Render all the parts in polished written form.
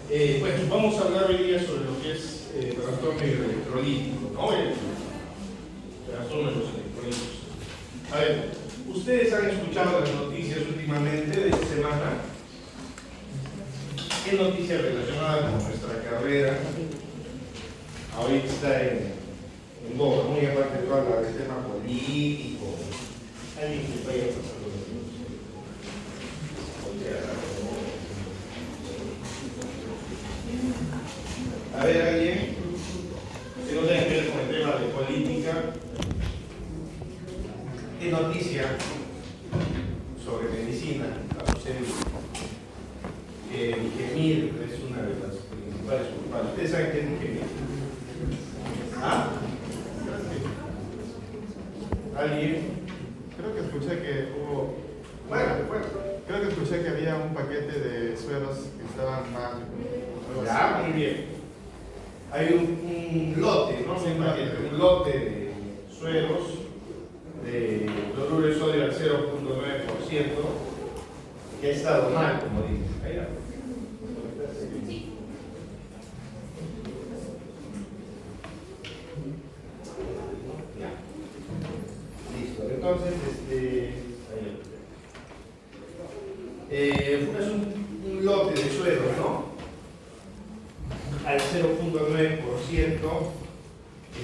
Bueno, vamos a hablar hoy día sobre lo que es trastorno electrolítico, ¿no? El trastorno de los electrolitos. A ver, ustedes han escuchado las noticias últimamente de esta semana. ¿Qué noticias relacionadas con nuestra carrera ahorita está en boga? Muy aparte de todo el tema político. Alguien que vaya pasando los minutos. A ver, alguien que no tenga que ver con el tema de política. ¿Qué noticia sobre medicina a usted? Que Ingemir es una de las principales culpables. ¿Ustedes saben qué es Ingemir? ¿Ah? ¿Alguien? Creo que escuché que hubo. Bueno. Creo que escuché que había un paquete de sueros que estaban mal. Ya, muy bien. Hay un lote, ¿no? Un lote de sueros de cloruro de sodio al 0.9% que ha estado mal, como dije. Ahí va. Ya. Listo. Entonces, es un lote de suero, ¿no? Al 0.9%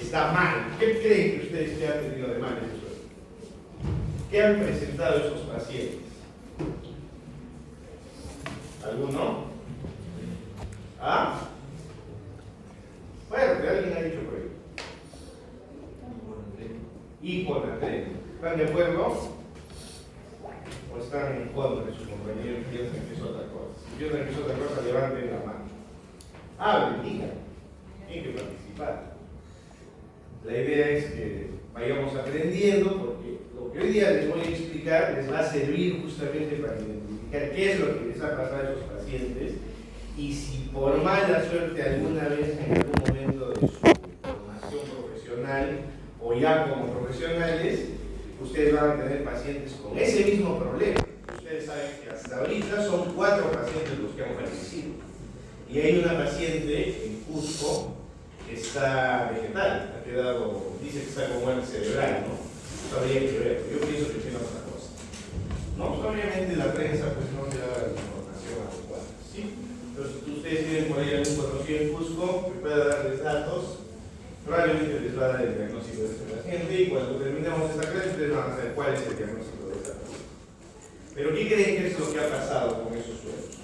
está mal. ¿Qué creen que ustedes que han tenido de mal ese suero? ¿Qué han presentado esos pacientes? ¿Alguno? ¿Ah? Bueno, que alguien ha dicho por ahí. Hiponatremia. ¿Están de acuerdo? ¿O están en contra de sus compañeros y piensan que es otra cosa? Si piensan que es otra cosa, levanten la mano. Hablen, digan. Tienen que participar. La idea es que vayamos aprendiendo, porque lo que hoy día les voy a explicar les va a servir justamente para identificar qué es lo que les ha pasado a esos pacientes y si por mala suerte alguna vez en algún momento de su formación profesional o ya como profesionales, ustedes van a tener pacientes con ese mismo problema. Ustedes saben que hasta ahorita son 4 pacientes los que han fallecido. Y hay una paciente en Cusco que está vegetal, ha quedado, dice que está con muerte cerebral, ¿no? Habría que ver, yo pienso que tiene otra cosa. No, pues obviamente la prensa pues no le da la información adecuada, ¿sí? Entonces, si ustedes tienen por ahí algún conocido en Cusco que pueda darles datos, probablemente les va a dar el diagnóstico de este paciente y cuando terminemos esta clase ustedes van a saber cuál es el diagnóstico de esta paciente. Pero ¿qué creen que es lo que ha pasado con esos suelos?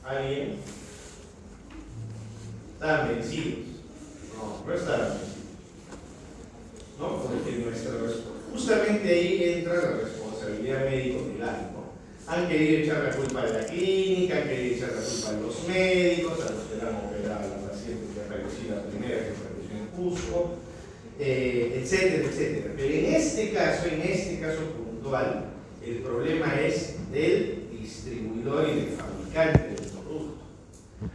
¿Alguien? ¿Están vencidos? No están vencidos. ¿No? Porque justamente ahí entra la responsabilidad médico-legal, ¿no? Han querido echar la culpa a la clínica, han querido echar la culpa a los médicos, a los que le han operado a la paciente que ha fallecido, la primera que falleció en Cusco, etcétera, etcétera. Pero en este caso puntual, el problema es del distribuidor y del fabricante del producto,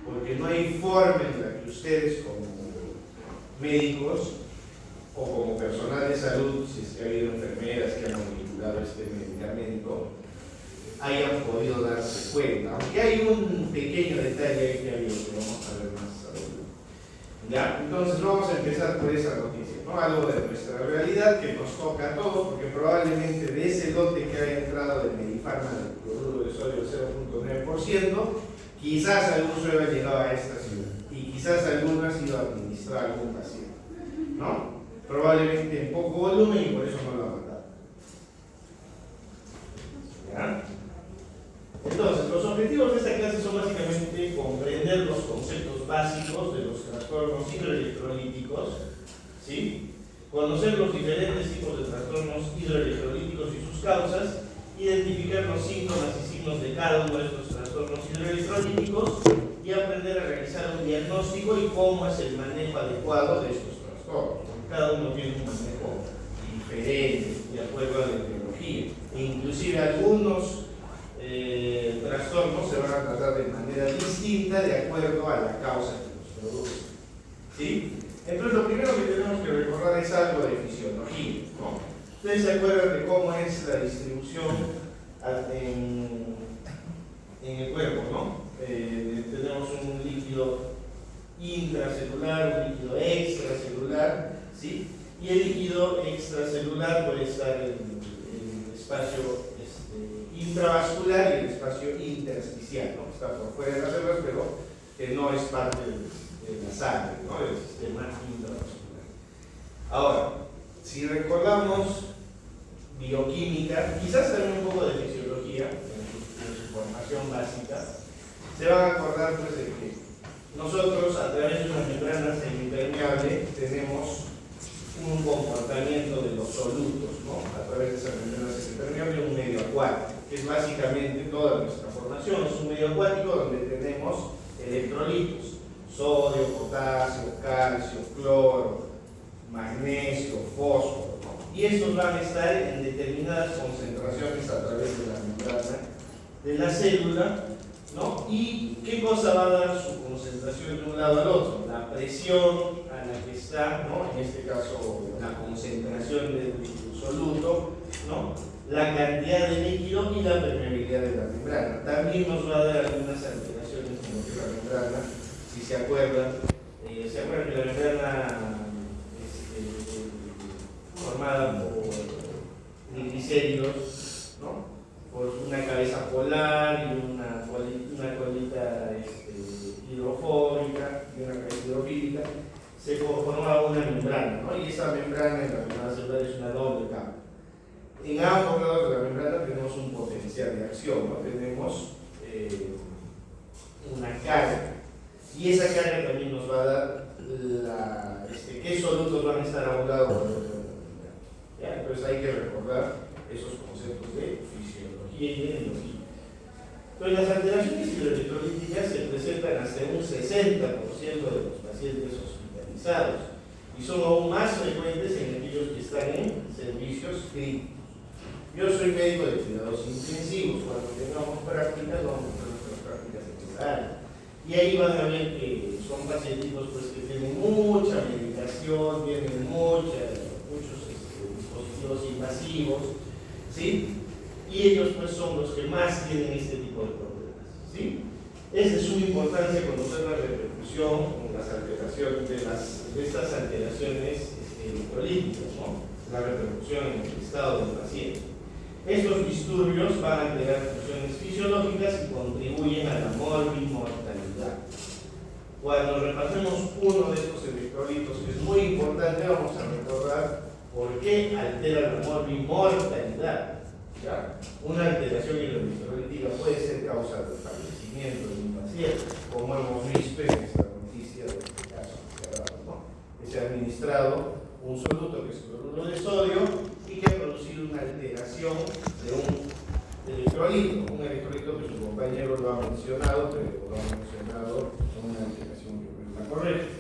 porque no hay forma en la que ustedes como médicos o como personal de salud, si es que ha habido enfermeras que han manipulado este medicamento, hayan podido darse cuenta, aunque hay un pequeño detalle ahí que vamos a ver más adelante. Ya, entonces vamos a empezar por esa noticia, ¿no? Algo de nuestra realidad que nos toca a todos, porque probablemente de ese lote que haya entrado del Medifarma del cloruro de sodio 0.9%, quizás algún suero ha llegado a esta ciudad y quizás alguno ha sido administrado a algún paciente, ¿no? Probablemente en poco volumen y por eso no lo ha mandado. ¿Ya? Entonces, los objetivos de esta clase son básicamente comprender los conceptos básicos de los trastornos hidroelectrolíticos, ¿sí? Conocer los diferentes tipos de trastornos hidroelectrolíticos y sus causas, identificar los síntomas y signos de cada uno de estos trastornos hidroelectrolíticos y aprender a realizar un diagnóstico y cómo es el manejo adecuado de estos trastornos. Cada uno tiene un manejo diferente de acuerdo a la etiología. Inclusive algunos trastornos se van a tratar de manera distinta de acuerdo a la causa que los produce. ¿Sí? Entonces lo primero que tenemos que recordar es algo de fisiología, ¿no? Ustedes se acuerdan de cómo es la distribución vascular y el espacio intersticial, ¿no? Está por fuera de las células, pero que no es parte de la sangre, ¿no? Del sistema intravascular. Ahora, si recordamos bioquímica, quizás también un poco de fisiología en su formación básica, se van a acordar pues de que nosotros a través de una membrana semipermeable tenemos un comportamiento de los solutos, ¿no? A través de esa membrana semipermeable, un medio acuático, que es básicamente toda nuestra formación. Es un medio acuático donde tenemos electrolitos, sodio, potasio, calcio, cloro, magnesio, fósforo, ¿no? Y estos van a estar en determinadas concentraciones a través de la membrana de la célula, ¿no? ¿Y qué cosa va a dar su concentración de un lado al otro? La presión a la que está, ¿no? En este caso, la concentración del soluto, ¿no? La cantidad de líquido y la permeabilidad de la membrana. También nos va a dar algunas alteraciones en lo que es la membrana, si se acuerdan. ¿Se acuerdan que la membrana formada por triglicéridos, ¿no? Por una cabeza polar y una colita hidrofóbica y una cabeza hidrofílica, se formaba una membrana, ¿no? Y esa membrana en la membrana celular es una doble capa. En ambos lados de la membrana tenemos un potencial de acción, ¿no? Tenemos una carga, y esa carga también nos va a dar qué solutos van a estar a un lado o a otro de la membrana, ¿ya? Entonces hay que recordar esos conceptos de fisiología y de biología. Entonces las alteraciones hidroelectrolíticas se presentan hasta un 60% de los pacientes hospitalizados y son aún más frecuentes en aquellos que están en servicios críticos. Yo soy médico de cuidados intensivos. Cuando tengamos prácticas vamos a hacer nuestras prácticas en esta área, y ahí van a ver que son pacientes pues, que tienen mucha medicación, tienen muchos dispositivos invasivos, ¿sí? Y ellos pues son los que más tienen este tipo de problemas, ¿sí? Es de suma importancia conocer la repercusión, las alteraciones de estas alteraciones electrolíticas, ¿no? La repercusión en el estado del paciente. Estos disturbios van a alterar funciones fisiológicas y contribuyen a la morbimortalidad. Cuando repasemos uno de estos electrolitos, que es muy importante, vamos a recordar por qué altera la morbimortalidad. ¿Ya? Una alteración electrolítica puede ser causa del fallecimiento de un paciente, como hemos visto en esta noticia de este caso, ¿no? Que se ha administrado un soluto que es cloruro de sodio y que ha producido una alteración de un electrolito que su compañero lo ha mencionado, pero lo ha mencionado con una alteración que no es la correcta,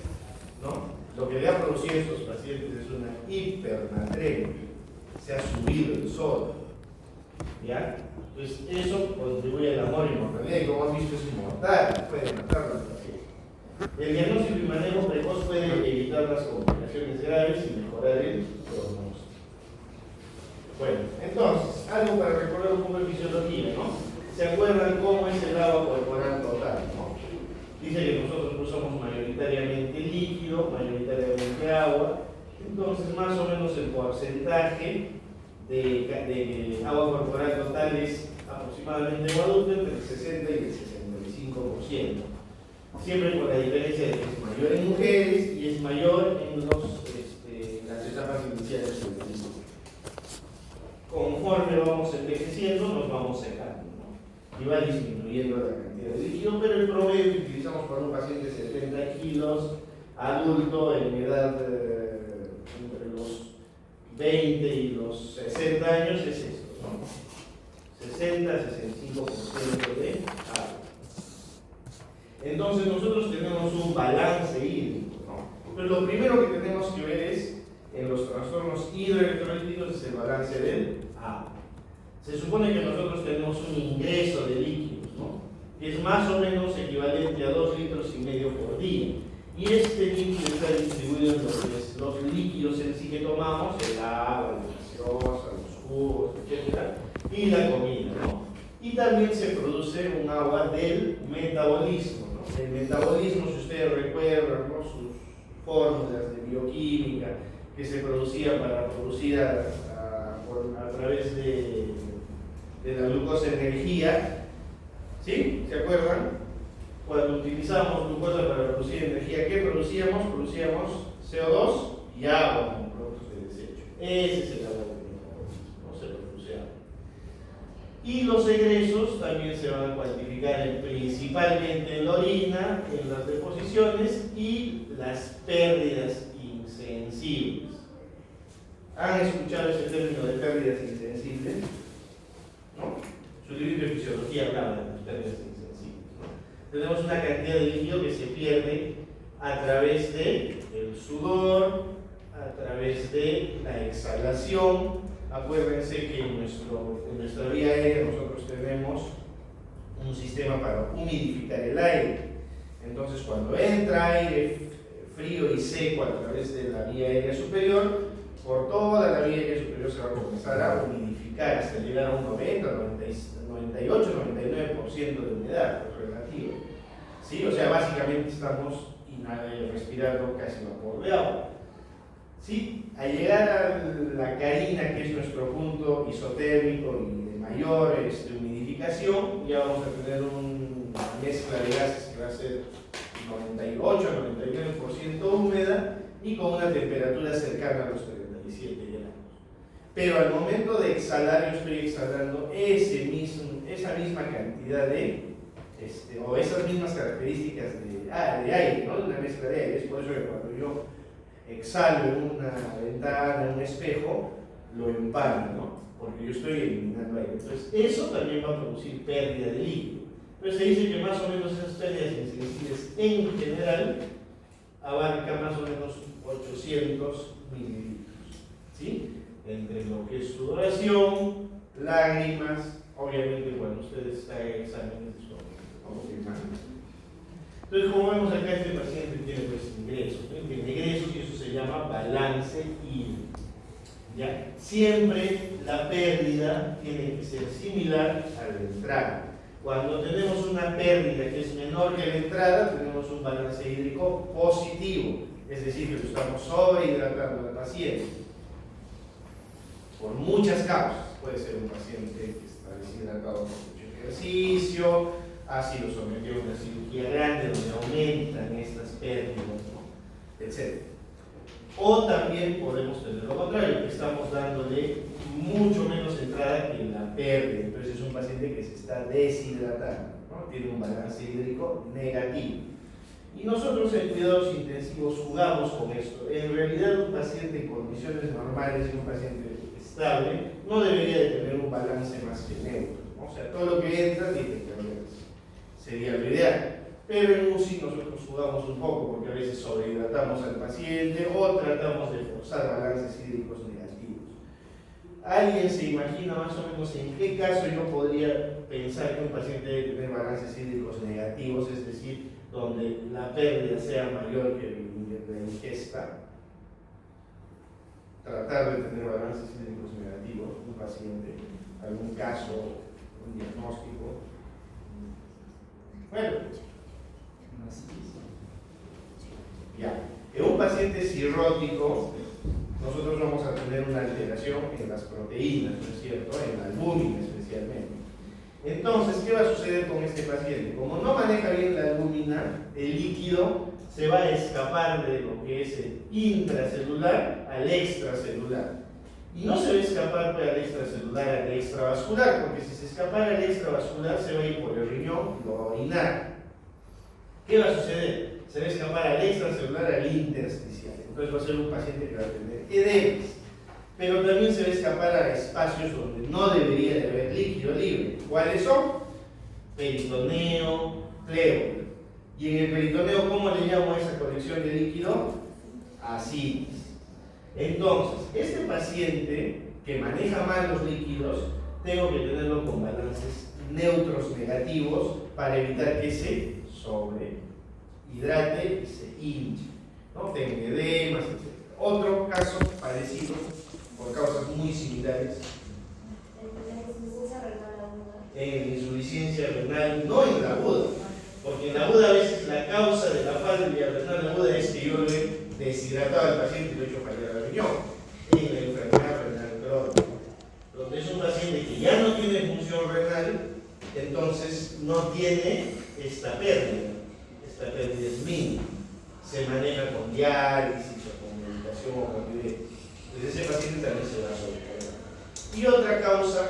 ¿no? Lo que le ha producido a estos pacientes es una hipernatremia, se ha subido el sodio, ¿ya? Entonces eso contribuye a la morbimortalidad y como han visto es mortal, puede matar a los pacientes. El diagnóstico y manejo precoz puede evitar las complicaciones graves y mejorar el pronóstico. Bueno, entonces, algo para recordar un poco de fisiología, ¿no? ¿Se acuerdan cómo es el agua corporal total, no? Dice que nosotros usamos mayoritariamente líquido, mayoritariamente agua, entonces más o menos el porcentaje de agua corporal total es aproximadamente en adulto entre el 60 y el 65%. Siempre con la diferencia de que es mayor en mujeres y es mayor en las etapas iniciales del vida. Conforme vamos envejeciendo, nos vamos secando, ¿no? Y va disminuyendo la cantidad de líquido, pero el promedio que utilizamos para un paciente de 70 kilos, adulto en edad entre los 20 y los 60 años es esto, ¿no? 60-65% de agua. Entonces nosotros tenemos un balance hídrico, ¿no? Pero lo primero que tenemos que ver es, en los trastornos hidroelectrolíticos, es el balance del agua. Se supone que nosotros tenemos un ingreso de líquidos, ¿no? Que es más o menos equivalente a 2,5 litros por día. Y este líquido está distribuido en los líquidos en sí que tomamos, el agua, la gaseosa, los jugos, etc. Y la comida, ¿no? Y también se produce un agua del metabolismo, ¿no? El metabolismo, si ustedes recuerdan, ¿no? Sus fórmulas de bioquímica que se producía para producir a través de de la glucosa energía. ¿Sí? ¿Se acuerdan? Cuando utilizamos glucosa para producir energía, ¿qué producíamos? Producíamos CO2 y agua como productos de desecho. Ese es el agua del metabolismo, ¿no? Se produce agua. Y los egresos también se van a cuantificar principalmente en la orina, en las deposiciones y las pérdidas insensibles. ¿Han escuchado ese término de pérdidas insensibles? ¿No? Su libro de fisiología hablaba de las pérdidas insensibles, ¿no? Tenemos una cantidad de líquido que se pierde a través del sudor, a través de la exhalación. Acuérdense que en nuestra vía aérea nosotros tenemos un sistema para humidificar el aire. Entonces, cuando entra aire frío y seco a través de la vía aérea superior, por toda la vía aérea superior se va a comenzar a humidificar hasta llegar a un 90, 98, 99% de humedad relativa. ¿Sí? O sea, básicamente estamos respirando casi vapor de agua. ¿Sí? Al llegar a la carina, que es nuestro punto isotérmico y de mayor humidificación, ya vamos a tener una mezcla de gases que va a ser 98 99% húmeda y con una temperatura cercana a los 37 grados. Pero al momento de exhalar, yo estoy exhalando esa misma cantidad o esas mismas características de aire, ¿no? De una mezcla de aire. Es por eso que cuando yo exhalo en una ventana, en un espejo, lo empano, ¿no? Porque yo estoy eliminando aire. Entonces, eso también va a producir pérdida de líquido. Entonces, se dice que más o menos esas pérdidas insensibles en general abarcan más o menos 800 mililitros, ¿sí? Entre lo que es sudoración, lágrimas, obviamente, bueno, ustedes están en exámenes de confirmando. Entonces, como vemos acá, este paciente tiene pues ingresos, ¿no? Tiene ingresos y eso se llama balance hídrico. ¿Ya? Siempre la pérdida tiene que ser similar a la entrada. Cuando tenemos una pérdida que es menor que la entrada, tenemos un balance hídrico positivo, es decir, que lo estamos sobrehidratando al paciente. Por muchas causas. Puede ser un paciente que está deshidratado por mucho ejercicio, ha sido sometido a una cirugía grande donde aumentan estas pérdidas, ¿no? Etc. O también podemos tener lo contrario, que estamos dándole mucho menos entrada que la pérdida. Entonces es un paciente que se está deshidratando, ¿no? Tiene un balance hídrico negativo. Y nosotros en cuidados intensivos jugamos con esto. En realidad un paciente en condiciones normales y un paciente estable no debería de tener un balance más que neutro, ¿no? O sea, todo lo que entra tiene que cambiar. Sería lo ideal. Pero en UCI nosotros jugamos un poco porque a veces sobrehidratamos al paciente o tratamos de forzar balances hídricos negativos. ¿Alguien se imagina más o menos en qué caso yo podría pensar que un paciente debe tener balances hídricos negativos, es decir, donde la pérdida sea mayor que la ingesta? Tratar de tener balances hídricos negativos, un paciente, algún caso, un diagnóstico. Bueno, ya. En un paciente cirrótico, nosotros vamos a tener una alteración en las proteínas, ¿no es cierto? En la albúmina especialmente. Entonces, ¿qué va a suceder con este paciente? Como no maneja bien la albúmina, el líquido se va a escapar de lo que es el intracelular al extracelular. Y no se va a escapar al extracelular al extravascular, porque si se escapara al extravascular se va a ir por el riñón y lo va a orinar. ¿Qué va a suceder? Se va a escapar al extracelular al intersticial. Entonces va a ser un paciente que va a tener edemas. Pero también se va a escapar a espacios donde no debería de haber líquido libre. ¿Cuáles son? Peritoneo, pleura. Y en el peritoneo, ¿cómo le llamo a esa colección de líquido? Ascitis. Entonces, este paciente que maneja mal los líquidos, tengo que tenerlo con balances neutros negativos para evitar que se sobrehidrate y se hinche, ¿no? Tenga edemas, etc. Otro caso parecido, por causas muy similares, en la insuficiencia renal, no en la aguda, porque en la aguda a veces la causa de la falta de renal aguda es que yo he deshidratado al paciente y lo he hecho fallar al riñón. En la enfermedad renal crónica, donde es un paciente que ya no tiene función entonces no tiene esta pérdida es mínima. Se maneja con diálisis o con medicación o con diuréticos. Entonces ese paciente también se va a sobrecargar. Y otra causa,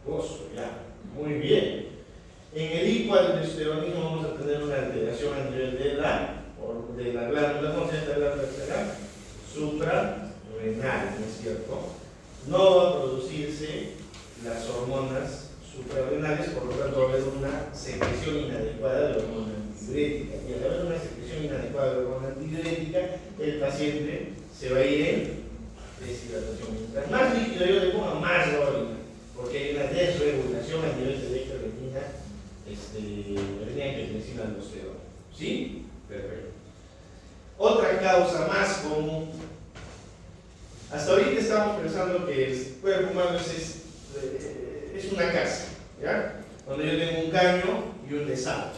gozo, ya, muy bien. En el hipoaldosteronismo vamos a tener una alteración a nivel de la glándula, ¿cómo se llama la glándula? Suprarrenal, ¿no es cierto? No va a producirse las hormonas suprarrenales, por lo tanto va a haber una secreción inadecuada de hormona antidiurética. Y al haber una secreción inadecuada de hormona antidiurética, el paciente se va a ir en deshidratación. Mientras más líquido yo le ponga, más va a orinar, porque hay una desregulación a nivel de renina, angiotensina aldosterona. ¿Sí? Perfecto. Otra causa más común. Hasta ahorita estamos pensando que el cuerpo humano es una casa, ¿ya? Donde yo tengo un caño y un desagüe.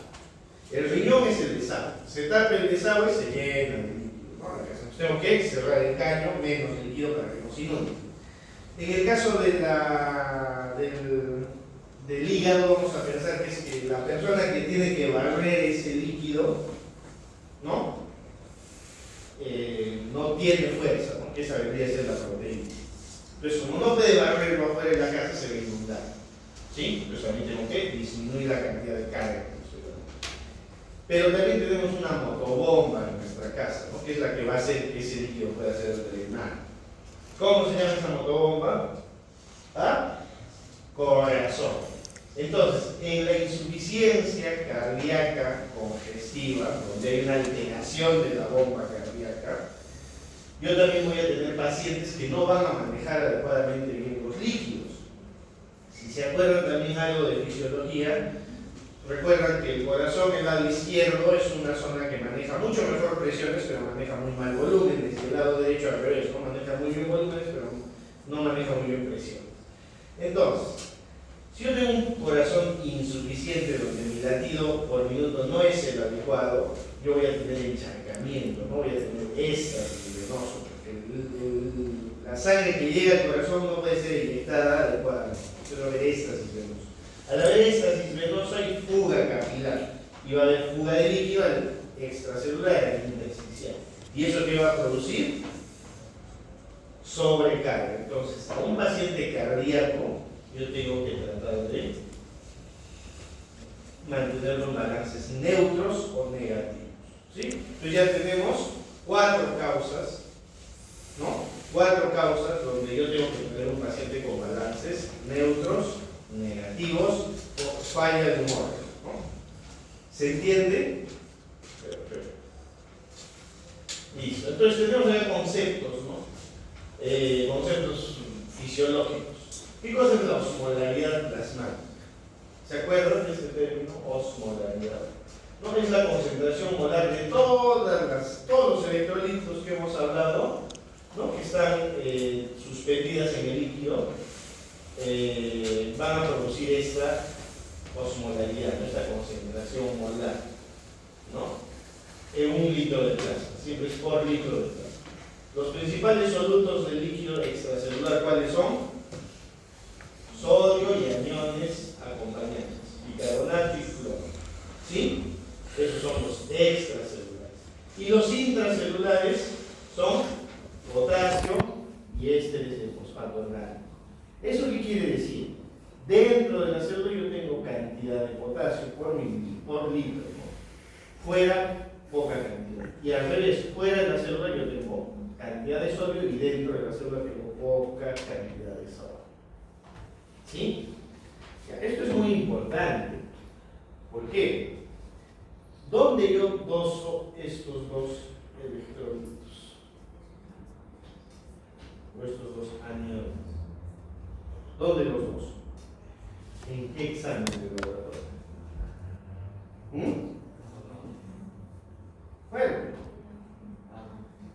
El riñón es el desagüe. Se tapa el desagüe y se llena de líquido, ¿no? La casa. Entonces tengo que cerrar el caño menos líquido para que no se inunde. En el caso del hígado, vamos a pensar que es que la persona que tiene que barrer ese líquido, ¿no? No tiene fuerza, ¿no? Que esa debería ser la proteína. Entonces, como no puede barrerlo afuera de la casa, se va a inundar. ¿Sí? Entonces también tengo que disminuir la cantidad de carga que estoy dando. Pero también tenemos una motobomba en nuestra casa, ¿no? Que es la que va a hacer que ese líquido pueda ser drenado. ¿Cómo se llama esa motobomba? ¿Ah? Corazón. Entonces, en la insuficiencia cardíaca congestiva, donde hay una alteración de la bomba cardíaca, yo también voy a tener pacientes que no van a manejar adecuadamente bien los líquidos. Si se acuerdan también algo de fisiología, recuerdan que el corazón, el lado izquierdo, es una zona que maneja mucho mejor presiones, pero maneja muy mal volúmenes, y el lado derecho al revés, ¿no? Maneja muy bien volúmenes, pero no maneja muy bien presiones. Entonces, si yo tengo un corazón insuficiente donde mi latido por minuto no es el adecuado, yo voy a tener encharcamiento, no voy a tener éxtasis venoso, porque la sangre que llega al corazón no puede ser inyectada adecuadamente, entonces va a haber éxtasis venoso. Al haber éxtasis venoso hay fuga capilar y va a haber fuga de líquido al extracelular, al intersticial. ¿Y eso qué va a producir? Sobrecarga. Entonces, a un paciente cardíaco, yo tengo que tratar de mantener los balances neutros o negativos. ¿Sí? Entonces ya tenemos 4 causas, ¿no? 4 causas donde yo tengo que tener un paciente con balances neutros, negativos o falla de humor, ¿no? ¿Se entiende? Perfecto. Listo. Entonces tenemos ya conceptos, ¿no? Conceptos fisiológicos. ¿Qué cosa es la osmolaridad plasmática? ¿Se acuerdan de este término? Osmolaridad. ¿No? Es la concentración molar de todos los electrolitos que hemos hablado, ¿no? Que están suspendidas en el líquido, van a producir esta osmolaridad, ¿no? Esta concentración molar, ¿no? En 1 litro de plasma, siempre es por litro de plasma. Los principales solutos del líquido extracelular, ¿cuáles son? Sodio y aniones acompañantes, bicarbonato y flúor. ¿Sí? Esos son los extracelulares. Y los intracelulares son potasio y ésteres de fosfato orgánico. ¿Eso qué quiere decir? Dentro de la célula yo tengo cantidad de potasio por litro, ¿no? Fuera, poca cantidad. Y al revés, fuera de la célula yo tengo cantidad de sodio y dentro de la célula tengo poca cantidad de sodio. ¿Sí? Esto es muy importante. ¿Por qué? ¿Dónde yo doso estos dos electrolitos? O estos dos aniones. ¿Dónde los doso? ¿En qué examen de laboratorio? Bueno,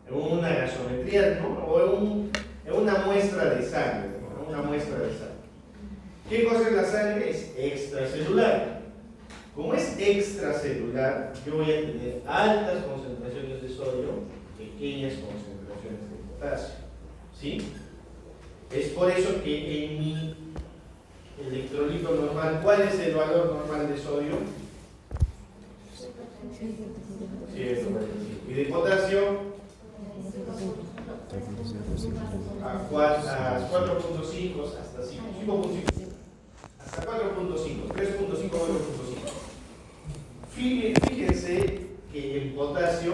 en una gasometría, ¿no? O en una muestra de sangre, ¿no? Una muestra de sangre. ¿Qué cosa es la sangre? Es extracelular. Como es extracelular, yo voy a tener altas concentraciones de sodio, pequeñas concentraciones de potasio. ¿Sí? Es por eso que en mi electrolito normal, ¿cuál es el valor normal de sodio? 145. Y de potasio a 4.5 hasta 5.5. Hasta 4.5, 3.5, 4.5. Fíjense que en potasio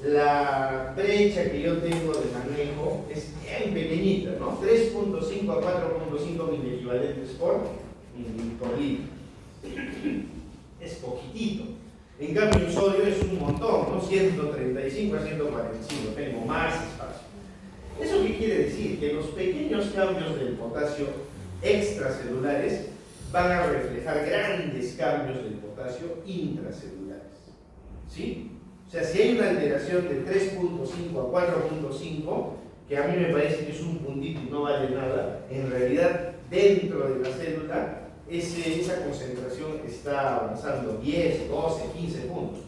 la brecha que yo tengo de manejo es bien pequeñita, ¿no? 3.5 a 4.5 miliequivalentes por litro. Es poquitito. En cambio, en sodio es un montón, ¿no? 135 a 145, tengo más espacio. ¿Eso qué quiere decir? Que los pequeños cambios del potasio extracelulares van a reflejar grandes cambios del potasio intracelulares. ¿Sí? O sea, si hay una alteración de 3.5 a 4.5, que a mí me parece que es un puntito y no vale nada, en realidad dentro de la célula esa concentración está avanzando 10, 12, 15 puntos.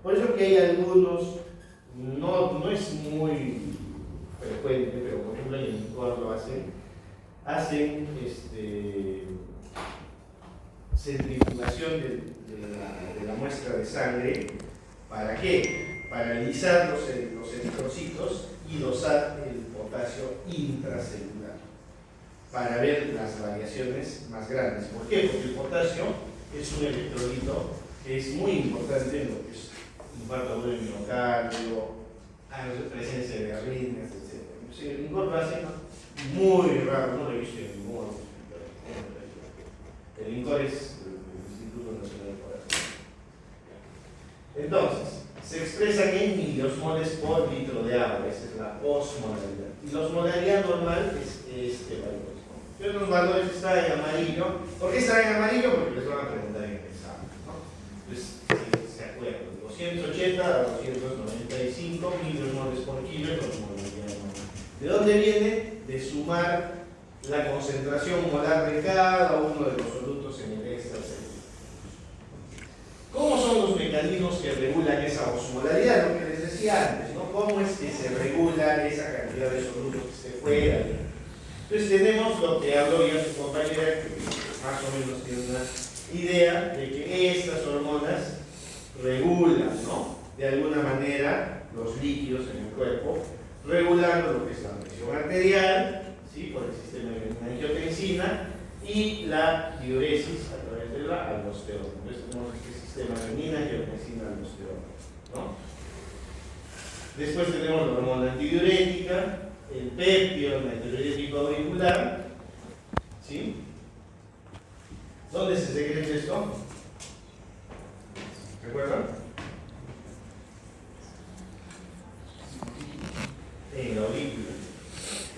Por eso que hay algunos, no es muy frecuente, pero por ejemplo en el INCOR lo hacen centrifugación de la muestra de sangre. ¿Para qué? Para analizar los eritrocitos y dosar el potasio intracelular, para ver las variaciones más grandes. ¿Por qué? Porque el potasio es un electrolito que es muy importante en lo que es infarto agudo del miocardio, presencia de arritmias, etc. El INCOR lo hace muy raro, no lo he visto en ningún hospital. El INCOR es el Instituto Nacional de Corazón. Entonces, se expresan en miliosmoles por litro de agua, esa es la osmolaridad. Y la osmolaridad normal es este valor. Entonces los valores están en amarillo. ¿Por qué están en amarillo? Porque les van a preguntar en el examen, ¿no? Entonces, si se acuerdan, 280 a 295 miliosmoles por kilo es la osmolaridad normal. ¿De dónde viene? De sumar la concentración molar de cada uno de los solutos en el extracelular. ¿Cómo son los mecanismos que regulan esa osmolaridad? Lo que les decía antes, ¿no? ¿Cómo es que se regula esa cantidad de solutos que se fuera? Entonces tenemos lo que habló ya su compañera, que más o menos tiene una idea de que estas hormonas regulan, ¿no? De alguna manera los líquidos en el cuerpo, regulando lo que es la presión arterial, ¿sí? Por el sistema de angiotensina y la diuresis a través de la aldosterona. Entonces tenemos este sistema renina, angiotensina, aldosterona, ¿no? Después tenemos la hormona antidiurética, el péptido antidiurético auricular, ¿sí? ¿Dónde se secreta esto? ¿Recuerdan? En la aurícula.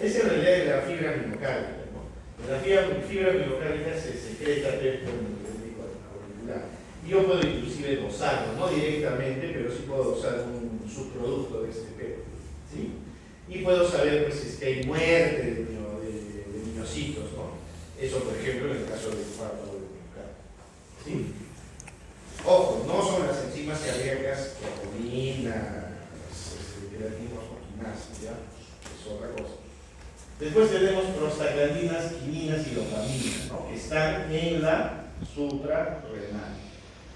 Es en realidad la fibra miocárdica, ¿no? En la fibra miocárdica se secreta péptido antidiurético auricular. Y yo puedo inclusive dosarlo, no directamente, pero sí puedo dosar un subproducto de este péptido, ¿sí? Y puedo saber pues, si es que hay muerte de miocitos, ¿no? Eso, por ejemplo, en el caso del infarto del miocardio, ¿sí? Ojo, no son las enzimas cardíacas, troponina, creatina o quinasa, ¿ya? Es otra cosa. Después tenemos prostaglandinas, quininas y dopaminas, ¿no? Que están en la suprarrenal.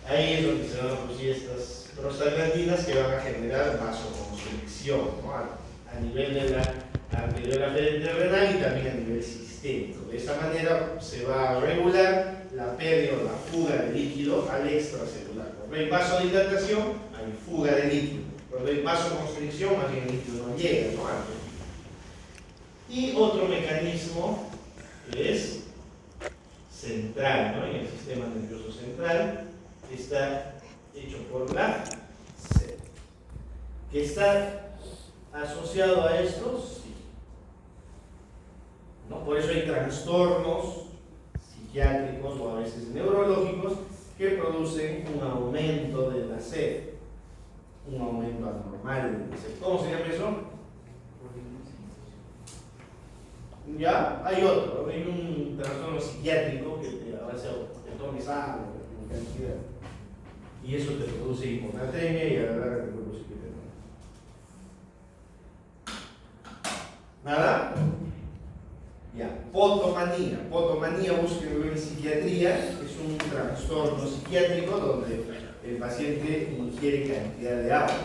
Ahí es donde se van a producir estas prostaglandinas que van a generar vasoconstricción, ¿no? A nivel de la arterial aferente renal y también a nivel sistémico. De esta manera se va a regular la pérdida o la fuga de líquido al extracelular. Cuando hay vasodilatación, hay fuga de líquido. Cuando hay vasoconstricción, más bien el líquido no llega, ¿no? Y otro mecanismo que es central, ¿no? En el sistema nervioso central está hecho por la C, que está asociado a estos, sí. ¿No? Por eso hay trastornos psiquiátricos o a veces neurológicos que producen un aumento de la sed, un aumento anormal de la sed. ¿Cómo se llama eso? Ya, hay otro, hay un trastorno psiquiátrico que te tomes agua en cantidad y eso te produce hiponatremia y a la larga te produce hipernatremia. ¿Nada? Ya. Potomanía. Potomanía, búsquenlo en psiquiatría, es un trastorno psiquiátrico donde el paciente ingiere cantidad de agua.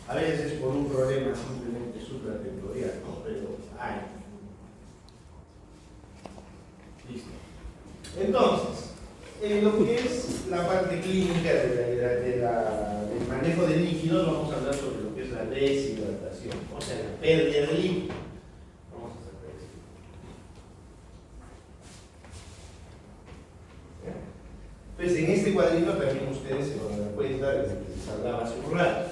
A veces es por un problema simplemente supratemporal, ¿no? Pero hay. Listo. Entonces, en lo que es la parte clínica del manejo de líquidos, vamos a hablar sobre lo que es la deshidratación, o sea, la pérdida de líquido. Vamos a sacar esto. Pues en este cuadrito también ustedes se van a dar cuenta de lo que les hablaba hace un rato.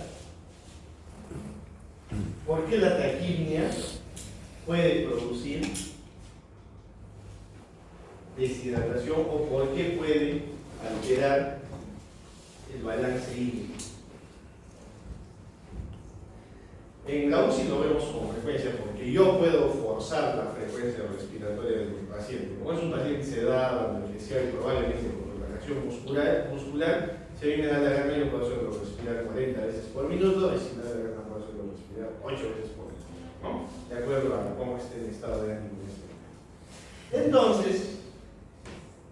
¿Por qué la taquipnia puede producir deshidratación o por qué puede alterar el balance hídrico? En la UCI lo vemos con frecuencia porque yo puedo forzar la frecuencia respiratoria de mi paciente. Como es un paciente sedado, anestesiado y probablemente con relajación muscular, si a mí me da la gana, yo puedo hacerlo respirar 40 veces por minuto, y si me da la gana, puedo hacerlo respirar 8 veces por minuto, ¿no? De acuerdo a cómo esté el estado de ánimo en este momento. Entonces,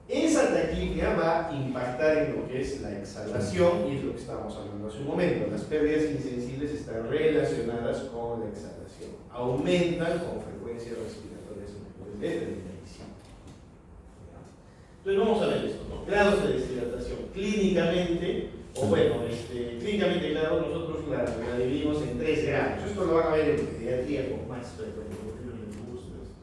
esa taquipnia va a impactar en lo que es la exhalación, y es lo que estábamos hablando hace un momento. Las pérdidas insensibles están relacionadas con la exhalación, aumentan con frecuencias respiratorias mayores de 35. Entonces vamos a ver esto, ¿no? Grados de deshidratación. Clínicamente, o bueno, clínicamente, claro, nosotros la dividimos en 3 grados. Esto lo van a ver en pediatría con más frecuencia, porque no les gusta esto.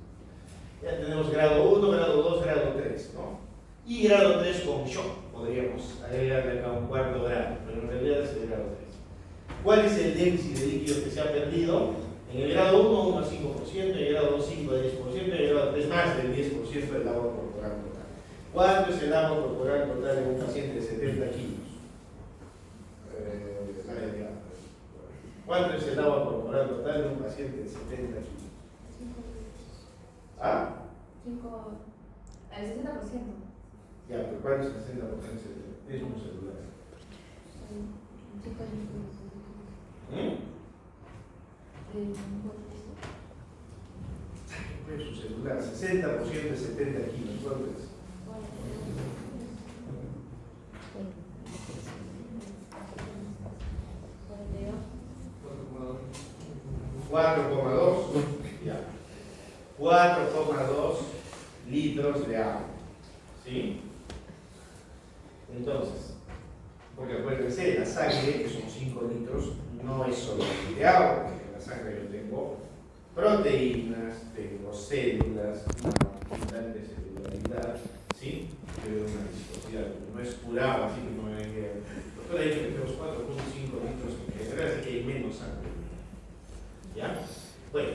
Ya tenemos grado 1, grado 2, grado 3, ¿no? Y grado 3 con shock, podríamos agregarle acá un 4º grado, pero en realidad es el grado 3. ¿Cuál es el déficit de líquido que se ha perdido? En el grado 1, 1 a 5%, en el grado 2, 5 a 10%, en el grado 3, más del 10% del agua corporal total. ¿Cuánto es el agua corporal total en un paciente de 70 kilos? ¿Cuánto es el agua corporal total en un paciente de 70 kilos? ¿Ah? 5, el 60%. Ya, pero ¿cuánto es el 60%? Es un celular. ¿Qué es su celular? 60% de 70 kilos. ¿Cuánto es? 4,2. Ya. 4,2 litros de agua. ¿Sí? Entonces, porque acuérdense, la sangre, que son 5 litros, no es solo de agua, porque en la sangre yo tengo proteínas, tengo células, una abundante celularidad, ¿sí? Pero una viscosidad, no es pura agua, así que no me venga. El doctor ha dicho que tenemos 4,5 litros en general, así que hay menos sangre. ¿Ya? Bueno,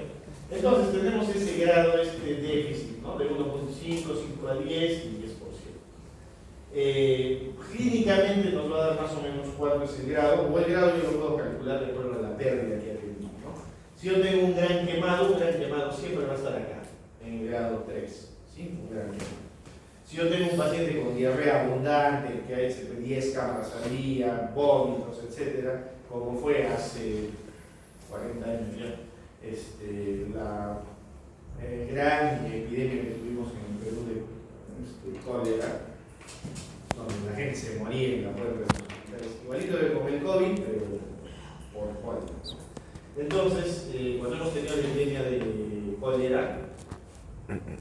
entonces tenemos ese grado, este déficit, ¿no? De 1,5, 5 a 10 y 10%. Clínicamente nos va a dar más o menos cuál es el grado, o el grado yo lo puedo calcular de acuerdo a la pérdida que ha tenido, ¿no? Si yo tengo un gran quemado siempre va a estar acá, en el grado 3, ¿sí? Un gran quemado. Si yo tengo un paciente con diarrea abundante, que ha hecho 10 cámaras al día, vómitos, etcétera, como fue hace 40 años ya, la gran epidemia que tuvimos en el Perú de cólera, donde la gente se moría en la puerta de los hospitales, igualito que con el COVID, pero por cólera. Entonces, cuando hemos tenido la epidemia de cólera,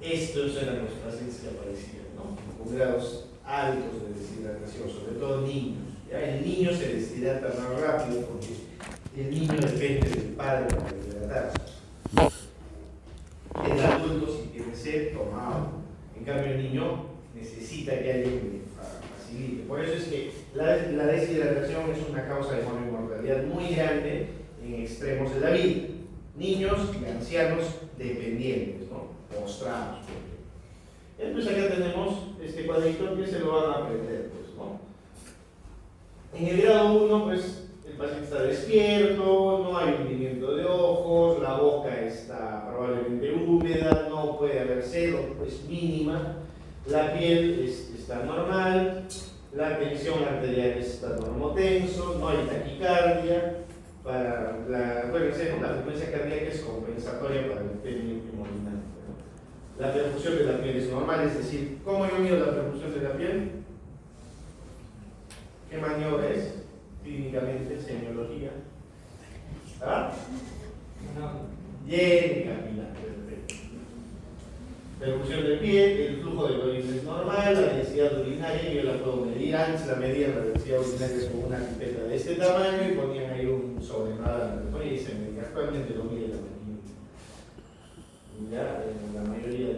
estos eran los pacientes que aparecían, ¿no? Con grados altos de deshidratación, sobre todo niños. ¿Ya? El niño se deshidrata más rápido porque el niño depende del padre para deshidratarse. El adulto, si tiene sed, toma agua. En cambio, el niño necesita que alguien le facilite. Por eso es que la deshidratación es una causa de monomortalidad muy grande en extremos de la vida. Niños y ancianos dependientes, ¿no? Postrados. Entonces acá tenemos este cuadrito que se lo van a aprender, pues, ¿no? En el grado 1, pues, el paciente está despierto, no hay hundimiento de ojos, la boca está probablemente húmeda, no puede haber sed, es mínima, la piel está normal, la tensión arterial está normotenso, no hay taquicardia, para la frecuencia cardíaca es compensatoria para el PEN hemodinámico, ¿no? La perfusión de la piel es normal, es decir, ¿cómo yo mido la perfusión de la piel? ¿Qué maniobra es? Clínicamente, semiología. ¿Ah? Bien, capilar, perfecto. Perfusión de piel, el flujo de orina es normal, la densidad urinaria yo la puedo medir. Antes la medía la densidad urinaria con una pipeta de este tamaño y ponían ahí un sobrenada y se medía. Actualmente lo mide la medida. Ya, la mayoría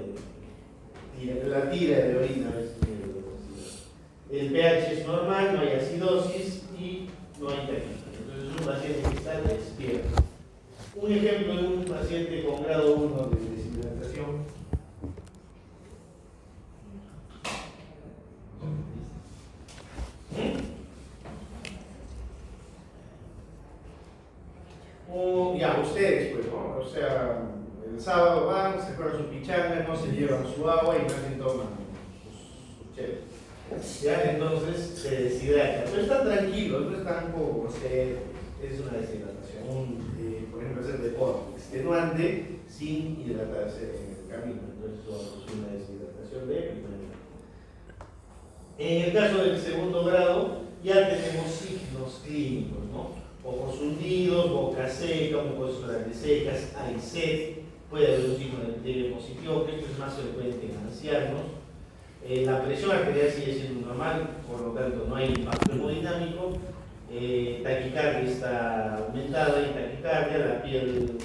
de la tira de orina es el pH es normal, no hay acidosis y no hay taquicardia. Entonces un paciente que está despierto. Un ejemplo de un paciente con grado 1 de deshidratación. Ya, ustedes, pues, ¿no? O sea, el sábado van, se juegan su pichanga, no se llevan su agua y también toman sus chelas. Ya, entonces se deshidrata. Pero están tranquilos, no están como, o sea, es una deshidratación. Por ejemplo, hacer deporte extenuante sin hidratarse en el camino. Entonces, eso es una deshidratación de hipertensión. En el caso del segundo grado, ya tenemos signos clínicos, ¿no? Ojos hundidos, boca seca, mucosas secas, hay sed, puede haber un signo de pliegue positivo, que esto es más frecuente en ancianos. La presión arterial sigue siendo normal, por lo tanto no hay impacto hemodinámico. Taquicardia está aumentada, hay taquicardia, la piel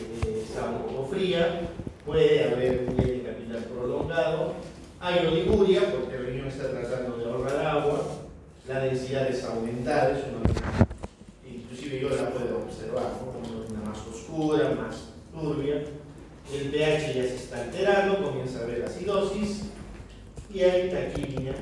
está un poco fría, puede haber un pliegue capilar prolongado, hay oliguria porque el riñón está tratando de ahorrar agua, la densidad es aumentada, es una, inclusive yo la puedo observar, ¿no? Como una más oscura, más turbia, el pH ya se está alterando, comienza a haber acidosis y hay taquipnea,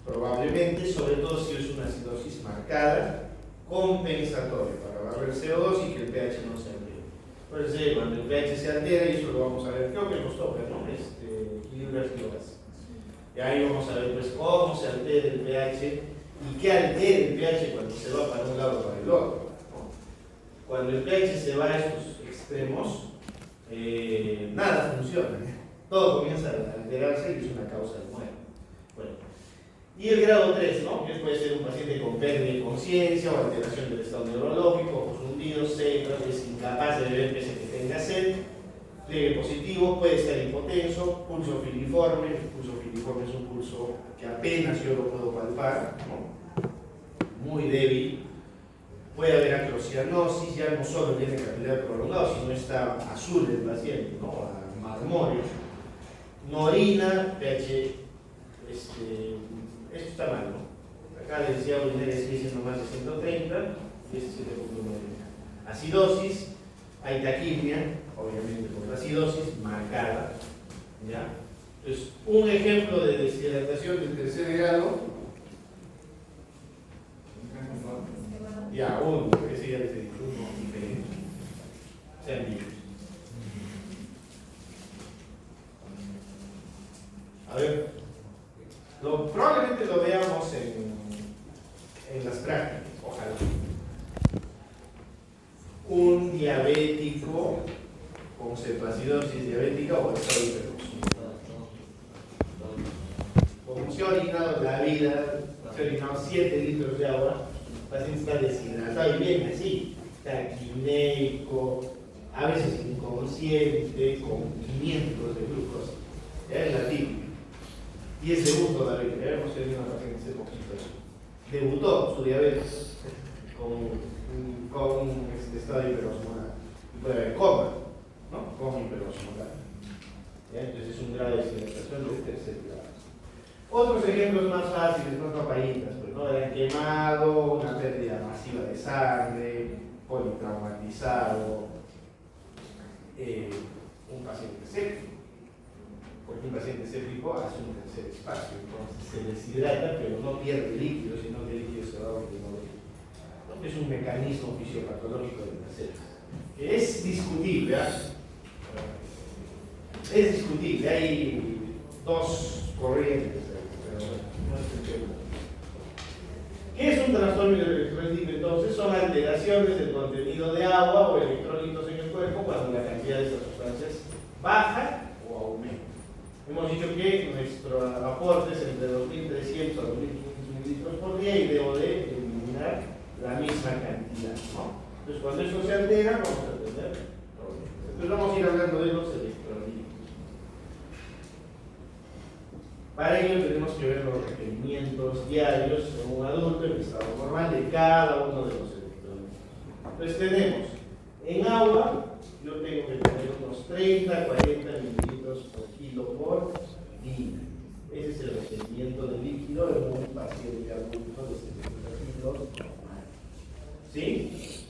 probablemente, sobre todo si es una acidosis marcada, compensatoria para barrer CO2 y que el pH no se altere. Entonces, cuando el pH se altera, y eso lo vamos a ver, creo que nos toca, ¿no? Equilibrio ácido-base. Y ahí vamos a ver pues cómo se altera el pH y qué altera el pH cuando se va para un lado o para el otro, ¿no? Cuando el pH se va a estos extremos, nada funciona, todo comienza a alterarse y es una causa de muerte. Bueno, y el grado 3, ¿no? Que puede ser un paciente con pérdida de conciencia o alteración del estado neurológico, ojos hundidos, sed, es incapaz de beber pese a que tenga sed, pliegue positivo, puede ser hipotenso, pulso filiforme. El pulso filiforme es un pulso que apenas yo lo puedo palpar, ¿no? Muy débil. Puede haber acrocianosis, ya no solo tiene capilar prolongado, sino está azul el paciente, ¿no? Marmóreo. No orina, pH, esto está mal, ¿no? Acá la densidad urinaria sigue siendo más de 130 y este 7.9. Acidosis, hay taquipnea, obviamente por la acidosis marcada, ¿ya? Entonces, un ejemplo de deshidratación del tercer grado. Ya, uno, porque ese ya les he dicho, uno diferente. Sean libres. A ver, probablemente lo veamos en las prácticas, ojalá. Un diabético con cetoacidosis diabética o estado hiperoxígeno. Como se ha orinado la vida, se ha orinado 7 litros de agua, el paciente está deshidratado y viene así, taquineico, a veces inconsciente, con 500 de glucosa. Ya es la típica. Y es debut todavía, ya hemos tenido una paciente hace poquito. Debutó su diabetes con estado hiperosmolar. Y puede haber coma, ¿no? Con hiperosmolar. Entonces es un grado de deshidratación de tercer grado. Otros ejemplos más fáciles, más papayitas, pues, ¿no? Han quemado, una pérdida masiva de sangre, politraumatizado, un paciente séptico. Porque un paciente séptico hace un tercer espacio, entonces se deshidrata, pero no pierde líquido, sino que el líquido se va obteniendo. Es un mecanismo fisiopatológico de las células. Es discutible, ¿eh? Es discutible, hay dos corrientes, pero bueno, no es el tema. ¿Qué es un trastorno hidroelectrolítico? Entonces son alteraciones del contenido de agua o electrolitos en el cuerpo cuando la cantidad de estas sustancias baja o aumenta. Hemos dicho que nuestro aporte es entre 2.300 a 2.500 mililitros por día y debo de eliminar la misma cantidad, ¿no? Entonces cuando eso se altera vamos a tener problemas. Entonces vamos a ir hablando de los electrolitos. Para ello tenemos que ver los requerimientos diarios de un adulto en estado normal de cada uno de los electrolitos. Entonces tenemos en agua, yo tengo que tener unos 30, 40 mililitros por kilo por día. Ese es el requerimiento de líquido en un paciente adulto de 70 kilos normal. ¿Sí?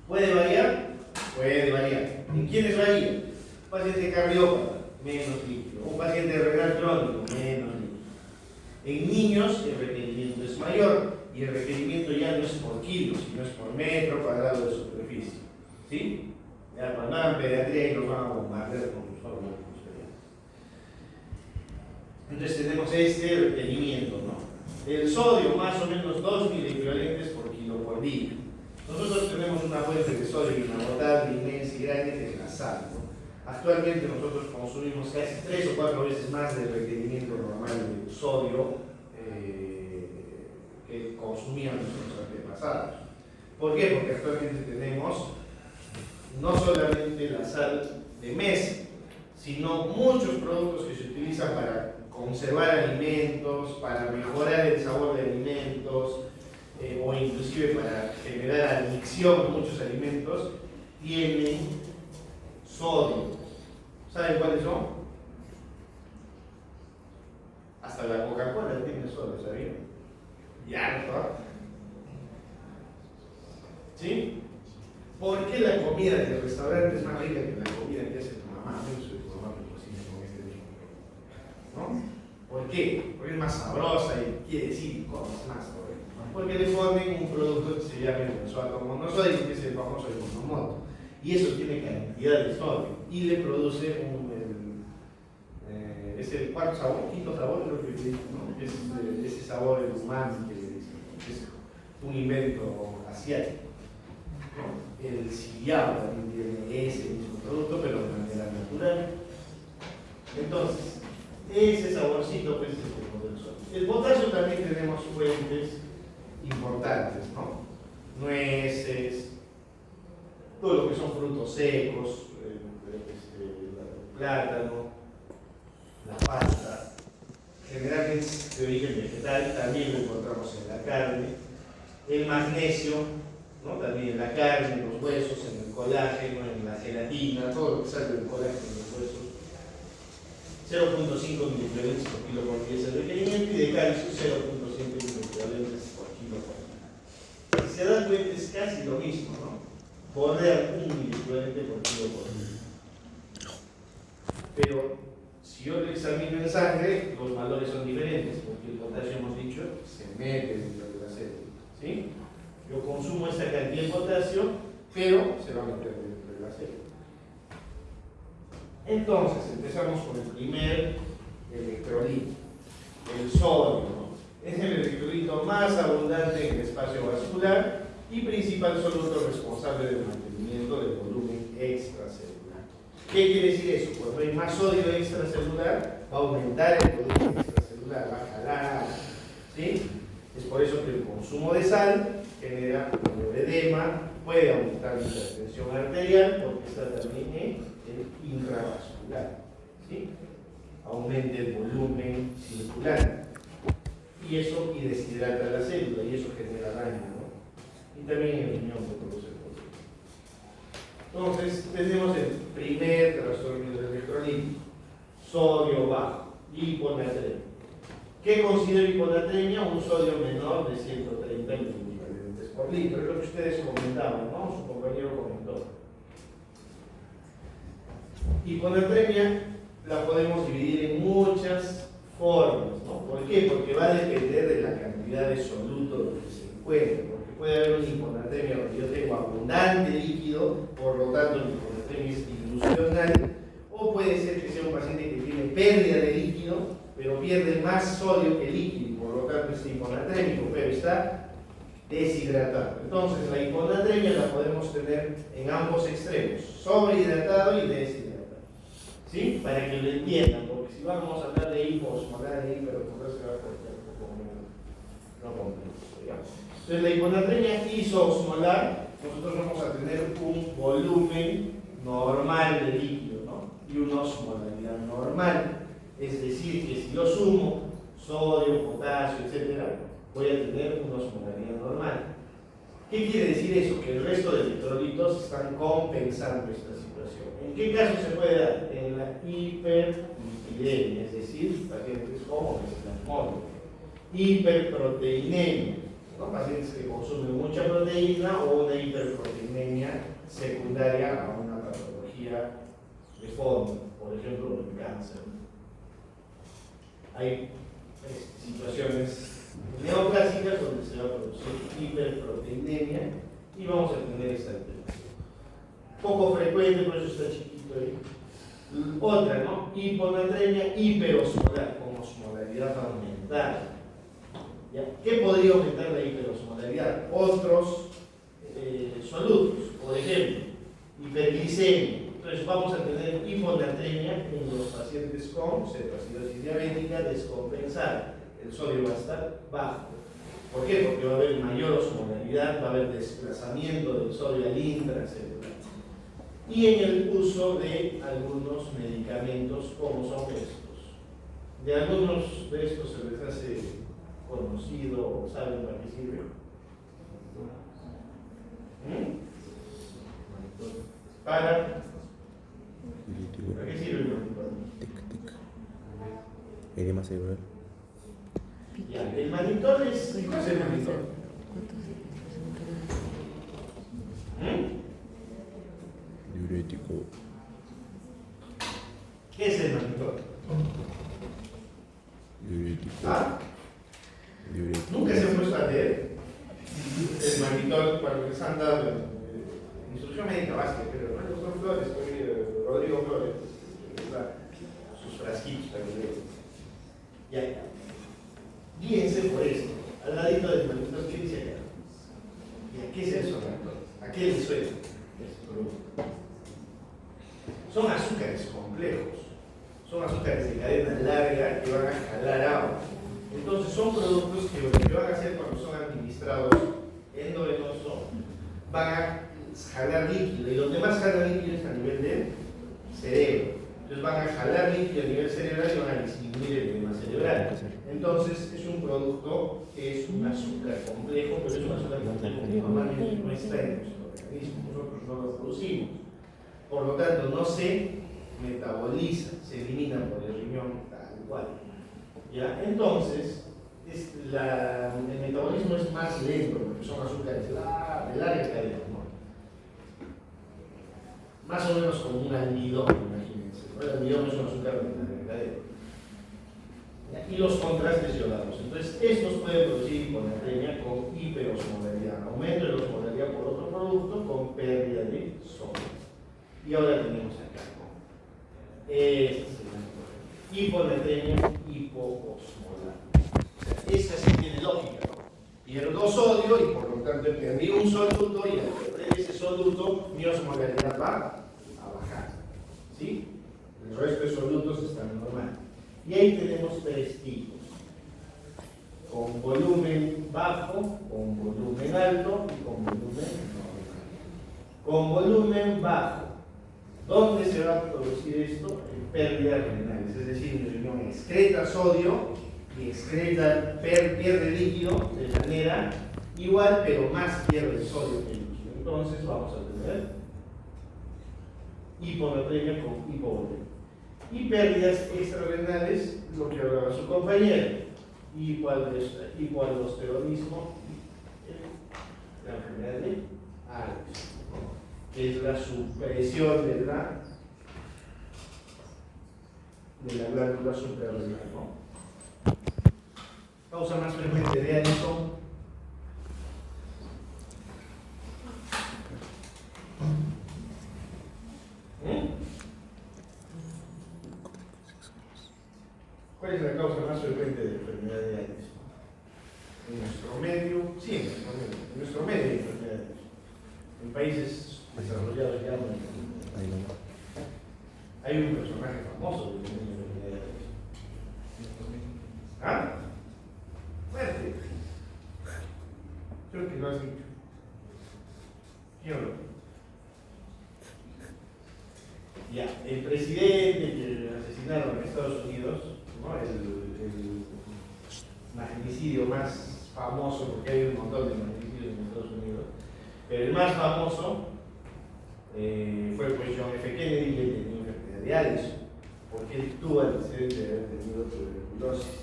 ¿Puede variar? Puede variar. ¿En quiénes varía? Un paciente cardiópata, menos líquido. Un paciente renal crónico, menos líquido. En niños el requerimiento es mayor y el requerimiento ya no es por kilo, sino es por metro cuadrado de superficie. ¿Sí? Ya cuando hagan pediatría y nos van a bombardear con los fármacos. Entonces tenemos este requerimiento, ¿no? El sodio, más o menos 2 miliequivalentes por kilo por día. Nosotros tenemos una fuente de sodio inagotable, inmensa y grande que es la sal, ¿no? Actualmente nosotros consumimos casi 3 o 4 veces más del requerimiento normal de sodio que consumían nuestros antepasados. ¿Por qué? Porque actualmente tenemos no solamente la sal de mesa, sino muchos productos que se utilizan para conservar alimentos, para mejorar el sabor de alimentos, o inclusive para generar adicción a muchos alimentos, tienen sodio. ¿Saben cuáles son? Hasta la Coca-Cola tiene sodio, ¿sabían? Ya, ¿no? ¿Sí? ¿Por qué la comida del restaurante es más rica que la comida que hace tu mamá? Yo soy tu mamá que cocina con este mismo, ¿no? ¿Por qué? Porque es más sabrosa y quiere decir cosas más, ¿no? Porque le ponen un producto que se llama benzoato monosódico, que es el famoso monomoto, y eso tiene cantidad de sodio y le produce es el cuarto sabor, quinto sabor, creo que dice, ¿no? Es ese sabor, el umami que le dicen, ¿no? Es un invento asiático, ¿no? El sillao también tiene ese mismo producto, pero de manera natural. Entonces, ese saborcito pues, es el que produce. El potasio también tenemos fuentes importantes, ¿no? Nueces, todo lo que son frutos secos, el plátano, la pasta, generalmente de origen vegetal, también lo encontramos en la carne, el magnesio, ¿no? También en la carne, en los huesos, en el colágeno, en la gelatina, todo lo que sale del colágeno en los huesos. 0.5 miliequivalentes por kilo por día es el requerimiento y de calcio 0.7 miliequivalentes por kilo por día. Si se dan cuenta es casi lo mismo, ¿no? Bordear 1 miliequivalente por kilo por día. Pero si yo lo examino en sangre, los valores son diferentes, porque el potasio, hemos dicho, se mete dentro de la célula, ¿sí? Yo consumo esta cantidad de potasio, pero se va a meter dentro de la célula. Entonces, empezamos con el primer electrolito, el sodio, ¿no? Es el electrolito más abundante en el espacio vascular y principal soluto responsable del mantenimiento del volumen extracelular. ¿Qué quiere decir eso? Cuando hay más sodio extracelular, va a aumentar el volumen extracelular, va a jalar, ¿sí? Es por eso que el consumo de sal genera un edema, puede aumentar la hipertensión arterial, porque está también en el intravascular, ¿sí? Aumenta el volumen circular y eso y deshidrata la célula y eso genera daño, ¿no? Y también el riñón que produce el volumen. Entonces tenemos el primer trastorno del electrolítico, sodio bajo, hiponatremia. ¿Qué considera hiponatremia? Un sodio menor de 130 mililitros por litro, es lo que ustedes comentaban, ¿no? Su compañero comentó. Hiponatremia la podemos dividir en muchas formas, ¿no? ¿Por qué? Porque va a depender de la cantidad de soluto que se encuentre, porque puede haber una hiponatremia donde yo tengo abundante líquido, por lo tanto la hiponatremia es dilucional, o puede ser que sea un paciente que tiene pérdida de líquido, pero pierde más sodio que líquido, y por lo tanto tanto está hiponatrémico, pero está deshidratado. Entonces la hiponatremia la podemos tener en ambos extremos, sobrehidratado y deshidratado. ¿Sí? Para que lo entiendan, porque si vamos a hablar de hiposmolar e hiperosmolar se va a cortar un poco no completo, digamos. Entonces la hiponatremia isoosmolar, nosotros vamos a tener un volumen normal de líquido, ¿no? Y una osmolaridad normal. Es decir, que si yo sumo sodio, potasio, etc., voy a tener una osmolaridad normal. ¿Qué quiere decir eso? Que el resto de electrolitos están compensando esta situación. ¿En qué caso se puede dar? En la hiperlipidemia, es decir, pacientes como mezclasmóvil. Hiperproteinemia, ¿no? Pacientes que consumen mucha proteína o una hiperproteinemia secundaria a una patología de fondo, por ejemplo, el cáncer. Hay situaciones neoplásicas donde se va a producir hiperproteinemia y vamos a tener esta alteración. Poco frecuente, por eso está chiquito ahí. Otra, ¿no? Hiponatremia hiperosmolar, con osmolaridad aumentada. ¿Ya? ¿Qué podría aumentar la hiperosmolaridad? Otros solutos, por ejemplo, hiperglicemia. Entonces vamos a tener hiponatremia en los pacientes con cetoacidosis diabética descompensada. El sodio va a estar bajo. ¿Por qué? Porque va a haber mayor osmolaridad, va a haber desplazamiento del sodio al intracelular. Y en el uso de algunos medicamentos como son estos. De algunos de estos se les hace conocido o saben para qué sirve. ¿Para qué sirve el monitor? Edema cerebral. Ya, el monitor es. ¿Qué es el monitor? Diurético. ¿Qué es el monitor? Diurético. ¿Ah? Diurético. Nunca se ha puesto a leer el monitor cuando les han dado instrucción médica básica, pero no, son Flores, Rodrigo Flores, sus frasquitos para que lean. Ya. Guíense por esto, al ladito del monitor, ¿qué dice acá? ¿Y a qué es eso, monitor? ¿A qué le suena? Son azúcares complejos, son azúcares de cadena larga que van a jalar agua. Entonces son productos que lo que van a hacer cuando son administrados endovenoso van a jalar líquido, y donde más jala líquido es a nivel del cerebro. Entonces van a jalar líquido a nivel cerebral y van a disminuir el edema cerebral. Entonces es un producto que es un azúcar complejo, pero es un azúcar complejo que normalmente no está en nuestro organismo, nosotros no lo producimos. Por lo tanto, no se metaboliza, se elimina por el riñón tal cual. ¿Ya? Entonces, el metabolismo es más lento porque son azúcares de larga cadena, ¿no? Más o menos como un almidón, imagínense, ¿no? El almidón es un azúcar de larga cadena. ¿Ya? Y los contrastes iodados. Entonces, estos pueden producir hiponatremia con hiperosmolaridad, aumento de la osmolaridad por otro producto con pérdida de sodio. Y ahora tenemos acá, ¿no? Hiponatremia hipoosmolar. O sea, esa sí tiene lógica, ¿no? Pierdo sodio y por lo tanto perdí un soluto y al perder ese soluto mi osmolaridad va a bajar. ¿Sí? El resto de solutos están normal. Y ahí tenemos tres tipos. Con volumen bajo, con volumen alto y con volumen normal. Con volumen bajo. ¿Dónde se va a producir esto? En pérdidas renales, es decir, mi riñón excreta sodio y pierde líquido de manera igual, pero más pierde sodio que líquido. Entonces vamos a tener hiponatremia con hipovolemia. Y pérdidas extrarrenales, lo que hablaba su compañero, hipoaldosteronismo, la enfermedad de Alex, que es la supresión de la glándula suprarrenal, ¿no? Causa más frecuente de Addison. ¿Cuál es la causa más frecuente de enfermedad de Addison? En nuestro medio, sí, en nuestro medio hay enfermedades. En países desarrollados ya no hay. Ahí nomás. Hay un personaje famoso que tiene enfermedades. ¿Ah? Fuerte. Creo que lo has dicho. ¿Quién lo? Ya, el presidente que asesinaron en Estados Unidos, ¿no? El magnicidio más famoso, porque hay un montón de magnicidios en Estados Unidos, pero el más famoso fue pues John F. Kennedy, que tenía enfermedad de Addison, porque él tuvo antecedentes de haber tenido tuberculosis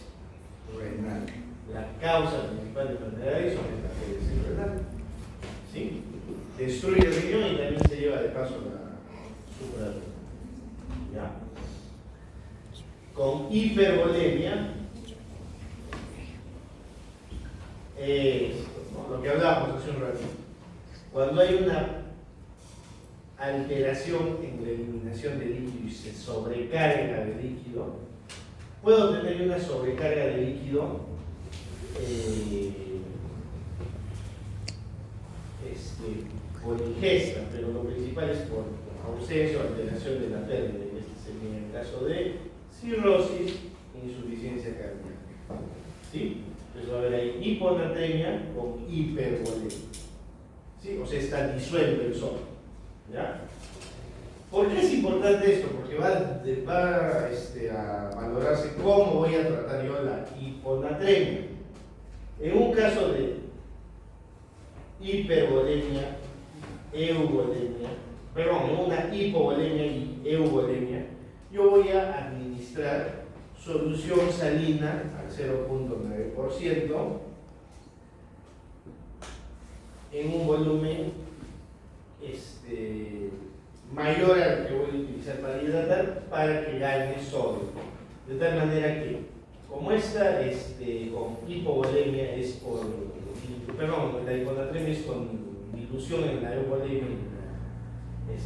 renal. La causa principal de enfermedad de Addison es la febres renal. ¿Sí? Destruye el riñón y también se lleva de paso la suprarrenal. ¿Ya? Con hipervolemia, esto, ¿no? Lo que hablábamos hace un rato. Cuando hay una alteración en la eliminación de líquido y se sobrecarga de líquido, puedo tener una sobrecarga de líquido por ingesta, pero lo principal es por ausencia o alteración de la pérdida. Este sería el caso de cirrosis e insuficiencia cardíaca. ¿Sí? Entonces va a haber ahí hiponatremia con hipervolemia. ¿Sí? O sea, está disuelto el sodio. ¿Ya? ¿Por qué es importante esto? Porque va a valorarse cómo voy a tratar yo la hiponatremia. En un caso de hipervolemia, euvolemia, perdón, una hipovolemia y euvolemia, yo voy a administrar solución salina al 0.9% en un volumen mayor al que voy a utilizar para hidratar, para que gane sodio. De tal manera que, como esta con hipovolemia es por, perdón, la hiponatremia es con dilución en la euvolemia y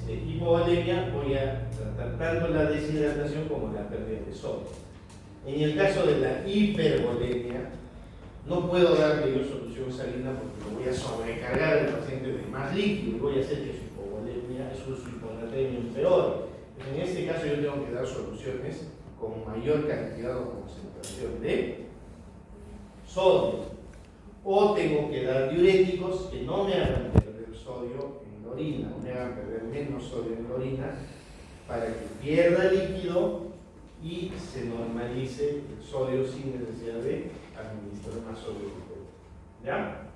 la hipovolemia, voy a tratar tanto la deshidratación como la pérdida de sodio. En el caso de la hipervolemia, no puedo darle yo solución salina porque lo voy a sobrecargar al paciente de más líquido y voy a hacer que su hipovolemia, su hiponatremia empeore. Pues en este caso yo tengo que dar soluciones con mayor cantidad o concentración de sodio. O tengo que dar diuréticos que no me hagan perder sodio en la orina, no me hagan perder menos sodio en la orina, para que pierda líquido y se normalice el sodio sin necesidad de administrar más sodio. ¿Ya?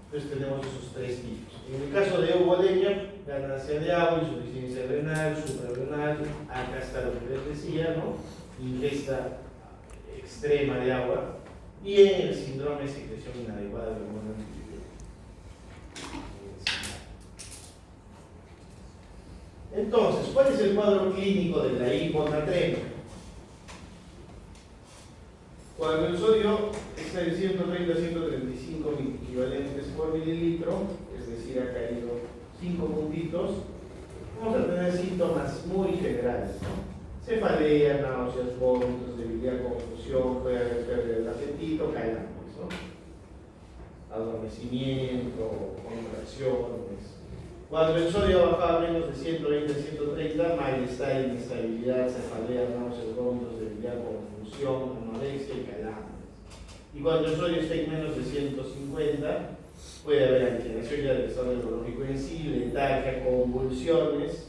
Entonces tenemos esos tres tipos. En el caso de euvolemia, ganancia de agua, insuficiencia renal, suprarrenal, acá está lo que les decía, ¿no? Ingesta extrema de agua, y en el síndrome de secreción inadecuada de hormona antibiótica. Entonces, ¿cuál es el cuadro clínico de la hiponatremia? Cuando el sodio está de 130 a 135 equivalentes por mililitro, es decir, ha caído 5 puntitos, vamos a tener síntomas muy generales, ¿no? Cefalea, náuseas, vómitos, debilidad, confusión, puede haber pérdida del apetito, calambres, ¿no? Adormecimiento, contracciones. Cuando el sodio bajaba menos de 120 a 130, malestar, inestabilidad, cefalea, náuseas, vómitos, debilidad, confusión, anorexia y calambres. Y cuando el sodio está en menos de 150, puede haber alteración ya del estado neurológico en sí, letargia, convulsiones,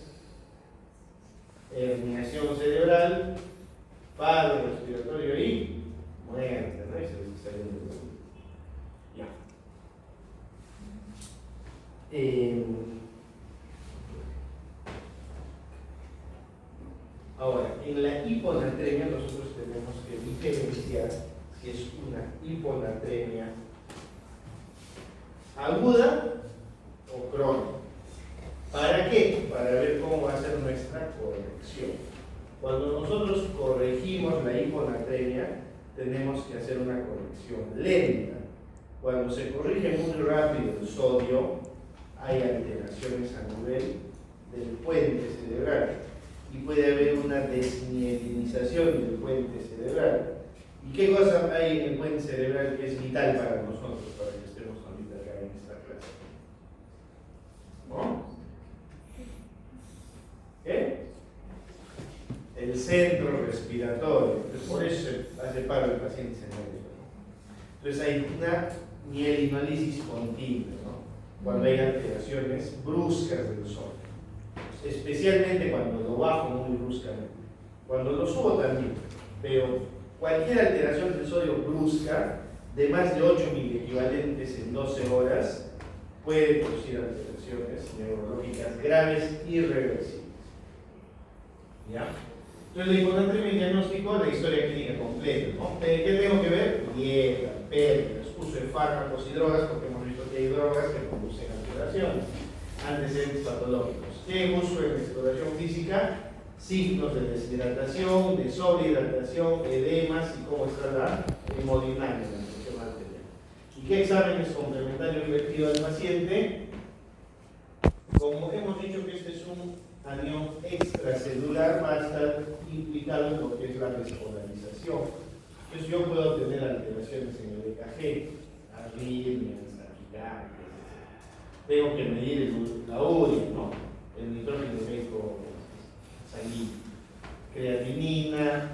herniación cerebral, paro respiratorio y muerte, ¿no? Y se les sale un ya. Ahora, en la hiponatremia nosotros tenemos que diferenciar si es una hiponatremia aguda o crónica. ¿Para qué? Para ver cómo va a ser nuestra corrección. Cuando nosotros corregimos la hiponatremia, tenemos que hacer una corrección lenta. Cuando se corrige muy rápido el sodio, hay alteraciones a nivel del puente cerebral y puede haber una desmielinización del puente cerebral ¿Y qué cosa hay en el puente cerebral que es vital para nosotros, para que estemos ahorita acá en esta clase? ¿No? ¿Qué? El centro respiratorio. Entonces, por eso se hace paro el paciente se muere, ¿no? Entonces hay una mielinolisis continua, ¿no? Cuando hay alteraciones bruscas del sodio, especialmente cuando lo bajo muy bruscamente. Cuando lo subo también, pero cualquier alteración del sodio brusca de más de 8 miliequivalentes en 12 horas puede producir alteraciones neurológicas graves irreversibles. ¿Ya? Entonces, la hiponatremia, el diagnóstico, la historia clínica completa, ¿no? ¿Qué tengo que ver? Dieta, pérdidas, uso de fármacos y drogas, porque hemos visto que hay drogas que producen alteraciones, antecedentes patológicos. ¿Qué uso en exploración física? Signos de deshidratación, de sobrehidratación, edemas y cómo está la hemodinamia, la presión arterial. ¿Y qué exámenes complementarios le pido al paciente? Como hemos dicho que este es un anión extracelular, va a estar implicado en lo que es la despolarización. Entonces yo puedo tener alteraciones en el EKG, arritmias, taquicardias, etc. Tengo que medir la urea, ¿no? El nitrógeno médico sanguíneo, creatinina,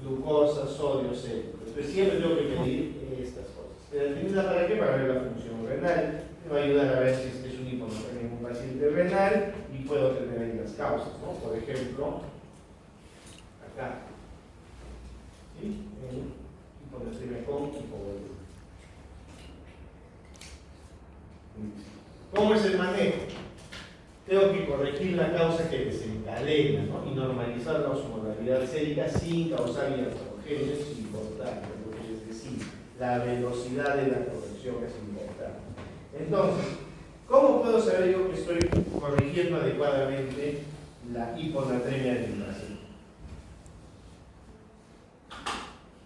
glucosa, sodio, C. Entonces siempre tengo que medir estas cosas. ¿Creatinina para qué? Para ver la función renal. Me va a ayudar a ver si es un hiponatremia en un paciente renal y puedo tener ahí las causas, ¿no? Por ejemplo, acá. ¿Sí? Hiponatremia con hipovolemia. ¿Cómo es el manejo? Tengo que corregir la causa que desencadena, ¿no? Y normalizar la osmolaridad sérica sin causar iatrogenios, es importante, es decir, la velocidad de la corrección es importante. Entonces, ¿cómo puedo saber yo que estoy corrigiendo adecuadamente la hiponatremia del paciente?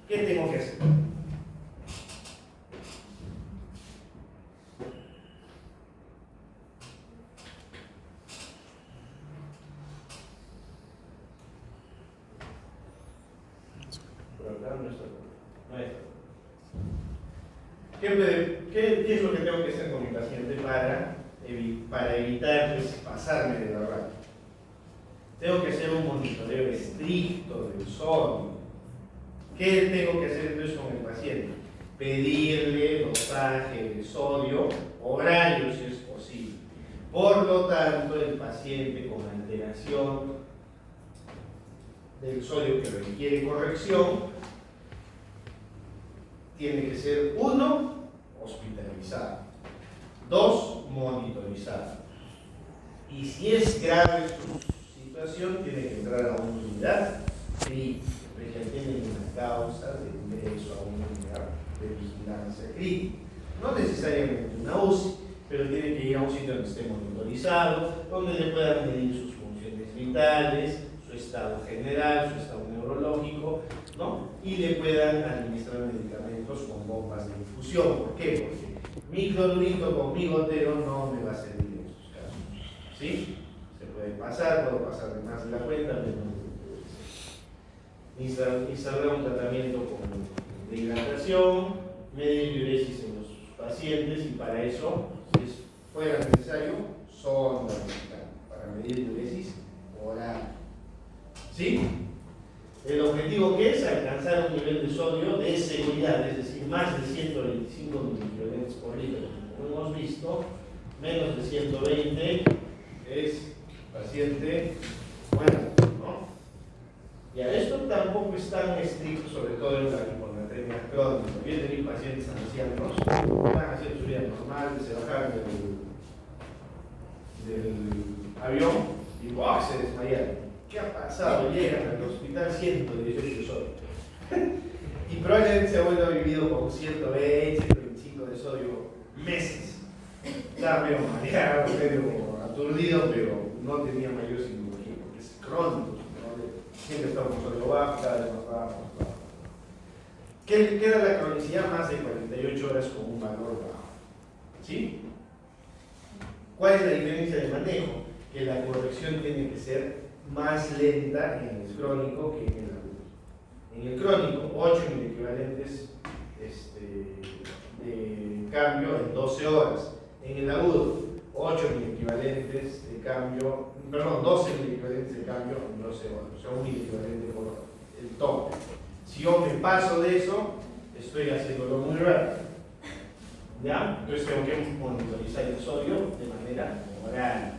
¿Qué tengo que hacer? ¿Qué es lo que tengo que hacer con mi paciente para evitar pasarme de la raya? Tengo que hacer un monitoreo estricto del sodio. ¿Qué tengo que hacer entonces con el paciente? Pedirle dosaje de sodio horario si es posible. Por lo tanto, el paciente con alteración del sodio que requiere corrección tiene que ser 1, hospitalizado, 2, monitorizado. Y si es grave su situación, tiene que entrar a una unidad crítica, porque ya tiene una causa de ingreso a una unidad de vigilancia crítica. No necesariamente una UCI, pero tiene que ir a un sitio donde esté monitorizado, donde le puedan medir sus funciones vitales, su estado general, su estado neurológico, ¿no? Y le puedan administrar medicamentos con bombas de infusión. ¿Por qué? Porque mi clorurito con mi gotero no me va a servir en estos casos. ¿Sí? Se puede pasar, puedo pasar de más de la cuenta, menos de instaurar un tratamiento de hidratación, medir diuresis en los pacientes y para eso, si fuera necesario, sonda para medir diuresis oral. ¿Sí? El objetivo que es alcanzar un nivel de sodio de seguridad, es decir, más de 125 mililitros por litro. Como hemos visto, menos de 120 es paciente bueno, ¿no? Y a esto tampoco es tan estricto, sobre todo en la hiponatremia crónica. Vienen venir pacientes ancianos, van haciendo su vida normal, se bajan del avión y ¡wow! Se desmayaron. ¿Qué ha pasado? Llegan al hospital 118 sodio. Y probablemente se ha vuelto vivido con 120, 125 de sodio meses. Estaba medio mareado, medio aturdido, pero no tenía mayor sintomatología porque es crónico. Siempre está con sodio bajo, cada vez más bajo, más bajo. ¿Qué queda la cronicidad? Más de 48 horas con un valor bajo. ¿Sí? ¿Cuál es la diferencia de manejo? Que la corrección tiene que ser más lenta en el crónico que en el agudo. En el crónico, 8 miliequivalentes 12 horas. En el agudo, 8 miliequivalentes de cambio, perdón, 12 miliequivalentes de cambio en 12 horas, o sea, un miliequivalente por hora, el tope. Si yo me paso de eso, estoy haciéndolo muy rápido. ¿Ya? Entonces tengo que monitorizar el sodio de manera oral.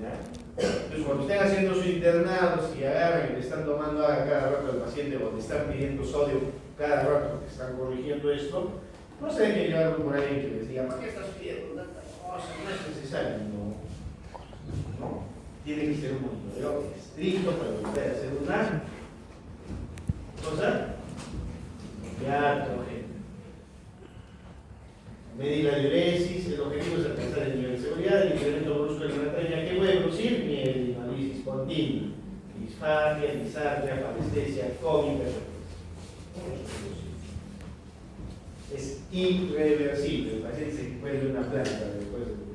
¿Ya? Entonces cuando estén haciendo su internado, si agarran y le están tomando agua cada rato al paciente o le están pidiendo sodio cada rato porque están corrigiendo esto, no se dejen llevar por alguien que les diga, ¿para qué estás pidiendo tanta cosa? No es necesario. No. Tiene que ser un monitoreo estricto para evitar hacer una cosa. Ya, gente. Medir la diuresis, el objetivo es alcanzar el nivel de seguridad, el incremento brusco de la hemoterapia que puede producir miel, hemolisis continua, disfagia, disartria, parestesia cómica. Es irreversible, el paciente se encuentra una planta después de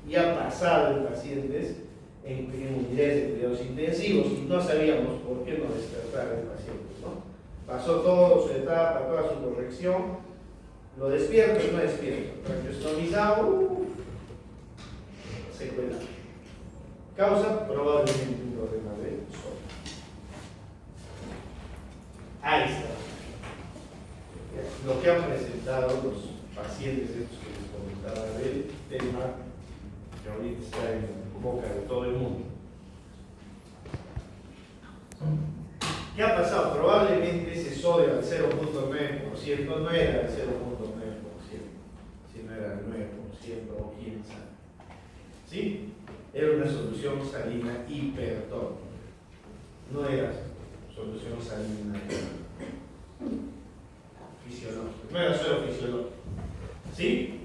y ha pasado en pacientes en unidades de cuidados intensivos y no sabíamos por qué no despertar el paciente, ¿no? Pasó toda su etapa, toda su corrección, lo despierto y no despierto, traqueostomizado, secuela. Causa probablemente un problema de sodio. Ahí está. Lo que han presentado los pacientes estos que les comentaba del tema que ahorita está en boca de todo el mundo. ¿Qué ha pasado? Probablemente ese sodio al 0.9% no era el 0.9%, sino era el 9%, o quién sabe. ¿Sí? Era una solución salina hipertónica. No era solución salina fisiológica, no era suero fisiológico. ¿Sí?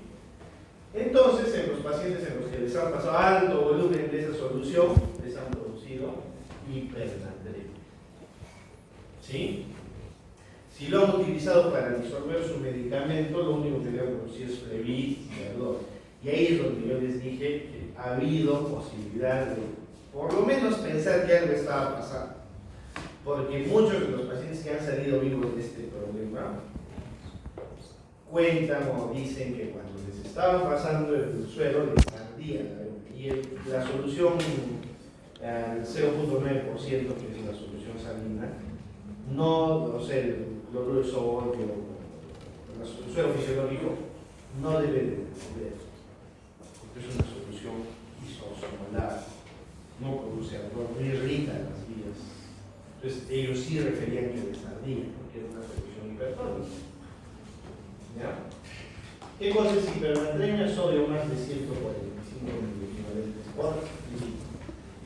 Entonces, en los pacientes en los que les han pasado alto volumen de esa solución, les han producido hipernatremia. ¿Sí? Si lo han utilizado para disolver su medicamento, lo único que debe producir es flebitis y ardor. Y ahí es donde yo les dije que ha habido posibilidad de, por lo menos, pensar que algo estaba pasando. Porque muchos de los pacientes que han salido vivos de este problema cuentan o dicen que cuando les estaba pasando el suero les ardía y la solución al 0.9%, que es la solución salina, no, o sea, el cloruro de sodio, el suero fisiológico, no debe de eso, porque es una solución isosmolar, no produce ardor, no irrita las vías. Entonces ellos sí referían que les ardía, porque era una solución hipertónica. ¿Ya? ¿Qué cosa es hipernatremia? Sodio más de 145 miliequivalentes por litro.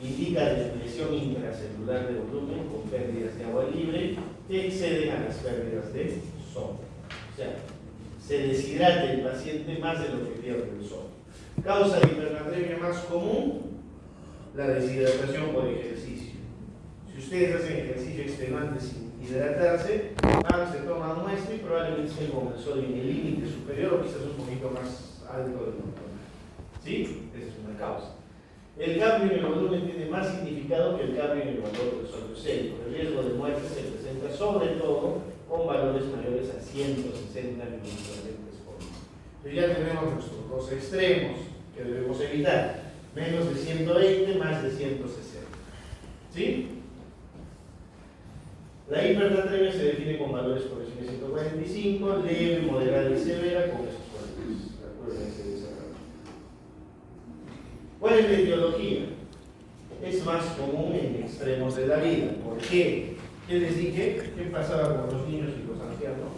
Indica depresión intracelular de volumen con pérdidas de agua libre que exceden a las pérdidas de sodio. O sea, se deshidrata el paciente más de lo que pierde el sodio. Causa de hipernatremia más común, la deshidratación por ejercicio. Si ustedes hacen ejercicio extenuante sin hidratarse, se toman muestra y probablemente estén con el sodio en el límite superior o quizás un poquito más alto de lo normal. ¿Sí? Esa es una causa. El cambio en el volumen tiene más significado que el cambio en el valor del sodio sérico. El riesgo de muerte se presenta sobre todo con valores mayores a 160 miliequivalentes por litro. Entonces ya tenemos nuestros dos extremos que debemos evitar. Menos de 120, más de 160. ¿Sí? La hipernatremia se define con valores por encima de 145, leve, moderada y severa con esos valores. Acuérdense de esa regla. ¿Cuál es la etiología? Es más común en extremos de la vida. ¿Por qué? ¿Qué les dije? ¿Qué pasaba con los niños y los ancianos?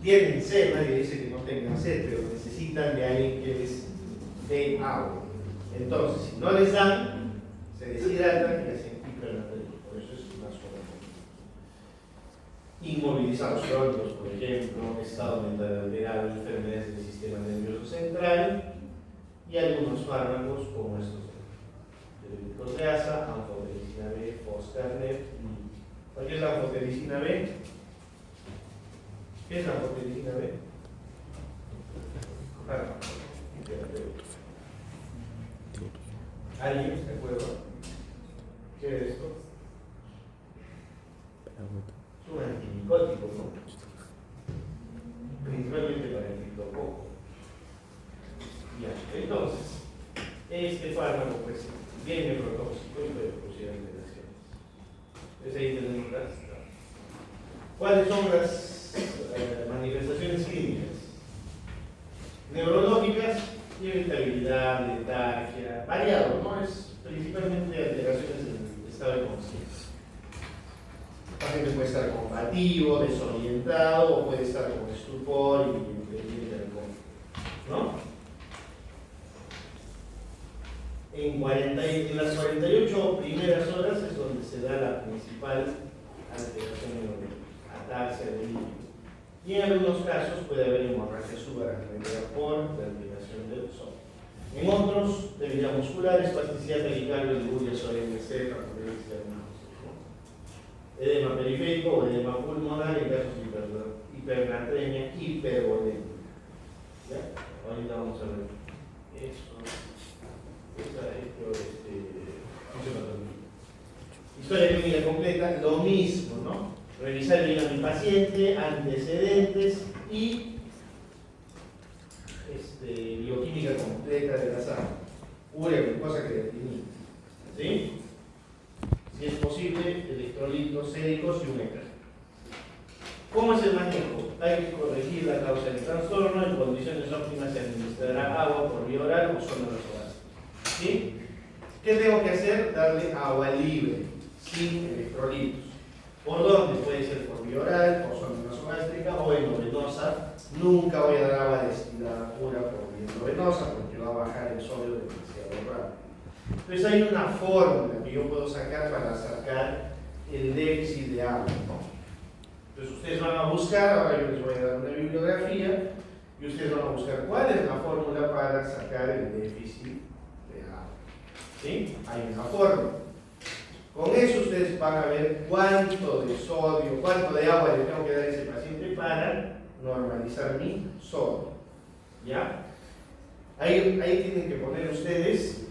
Tienen sed, nadie dice que no tengan sed, pero necesitan de alguien que les dé agua. Entonces, si no les dan, se deshidratan y hacen hipernatremia. Por eso es más común. Inmovilizados crónicos, por ejemplo, estado mental alterado, enfermedades del sistema nervioso central y algunos fármacos como estos de glucosa, anfotericina B, foscarnet. ¿Cuál es la anfotericina B? ¿Qué es la anfotericina B? ¿Alguien se acuerda? ¿Qué es esto? Es un antimicótico, ¿no? nefrotóxico y puede producir alteraciones. Entonces ahí tenemos las. ¿Cuáles son las manifestaciones clínicas? Neurológicas, irritabilidad, letargia, variado, ¿no? Es principalmente alteraciones en el estado de conciencia. El paciente puede estar combativo, desorientado, o puede estar con estupor y pendiente del coma, ¿no? En las 48 primeras horas es donde se da la principal alteración neuronal, ataxia de líquido. Y en algunos casos puede haber hemorragia subaracnoidea por la alteración del sodio. En otros, debilidad muscular, espasticidad taquicardia, luria, OMC, fracturas diagnósticos, ¿no? Edema periférico o edema pulmonar en casos de hipernatremia, hipervolemia. ¿Ya? Ahorita vamos a ver eso. Historia clínica completa, lo mismo, ¿no? Revisar bien a mi paciente, antecedentes y bioquímica completa de la sangre, urea, glucosa, creatinina, ¿sí? Si es posible, electrolitos séricos y un ECA. ¿Cómo es el manejo? Hay que corregir la causa del trastorno. En condiciones óptimas se administrará agua por vía oral o zona nasogástica. ¿Sí? ¿Qué tengo que hacer? Darle agua libre, sin electrolitos. ¿Por dónde? Puede ser por vía oral, por zona nasogástrica o endovenosa. Nunca voy a dar agua destilada pura por vía endovenosa porque va a bajar el sodio demasiado rápido. Entonces hay una fórmula que yo puedo sacar para sacar el déficit de agua, ¿no? Entonces ustedes van a buscar, ahora yo les voy a dar una bibliografía y ustedes van a buscar cuál es la fórmula para sacar el déficit de agua. ¿Sí? Hay una fórmula. Con eso ustedes van a ver cuánto de sodio, cuánto de agua le tengo que dar a ese paciente para normalizar mi sodio. ¿Ya? Ahí tienen que poner ustedes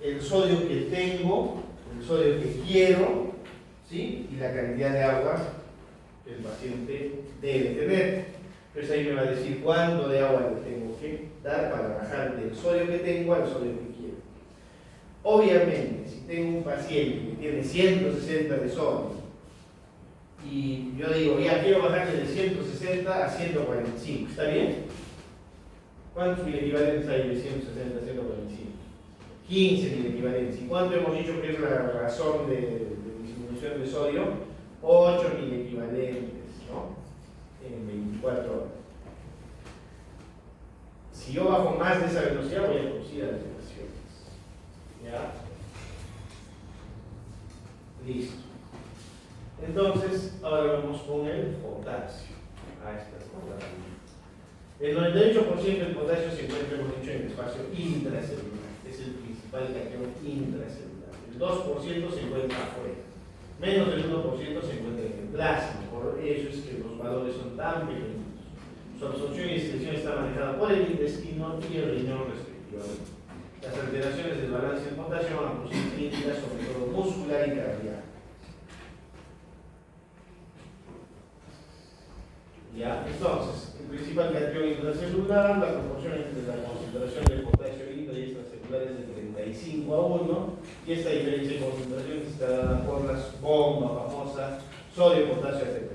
el sodio que tengo, el sodio que quiero, ¿sí? Y la cantidad de agua que el paciente debe tener. Entonces ahí me va a decir cuánto de agua le tengo que dar para bajar del sodio que tengo al sodio que quiero. Obviamente, si tengo un paciente que tiene 160 de sodio y yo digo, ya quiero bajarle de 160 a 145, ¿está bien? ¿Cuántos mil equivalentes hay de 160 a 145? 15 mil equivalentes. ¿Y cuánto hemos dicho que es la razón de disminución de sodio? 8 mil equivalentes, ¿no? En 24 horas. Si yo bajo más de esa velocidad, voy a producir alteraciones. ¿Ya? Listo. Entonces, ahora vamos con el potasio. A estas cosas. El 98% del potasio se encuentra, hemos dicho, en el espacio intracelular. Es el principal catión intracelular. El 2% se encuentra afuera. Menos del 1% se encuentra en el plasma. Por eso es que los valores son tan pequeños. Su absorción y excreción está manejada por el intestino y el riñón respectivamente. Las alteraciones del balance del potasio van a producir críticas, sobre todo muscular y cardíaca. Ya, entonces, el principal catión intracelular, la proporción entre la concentración de potasio intra y extracelular es de 35 a 1, y esta diferencia de concentración está dada por las bombas famosas sodio-potasio ATP.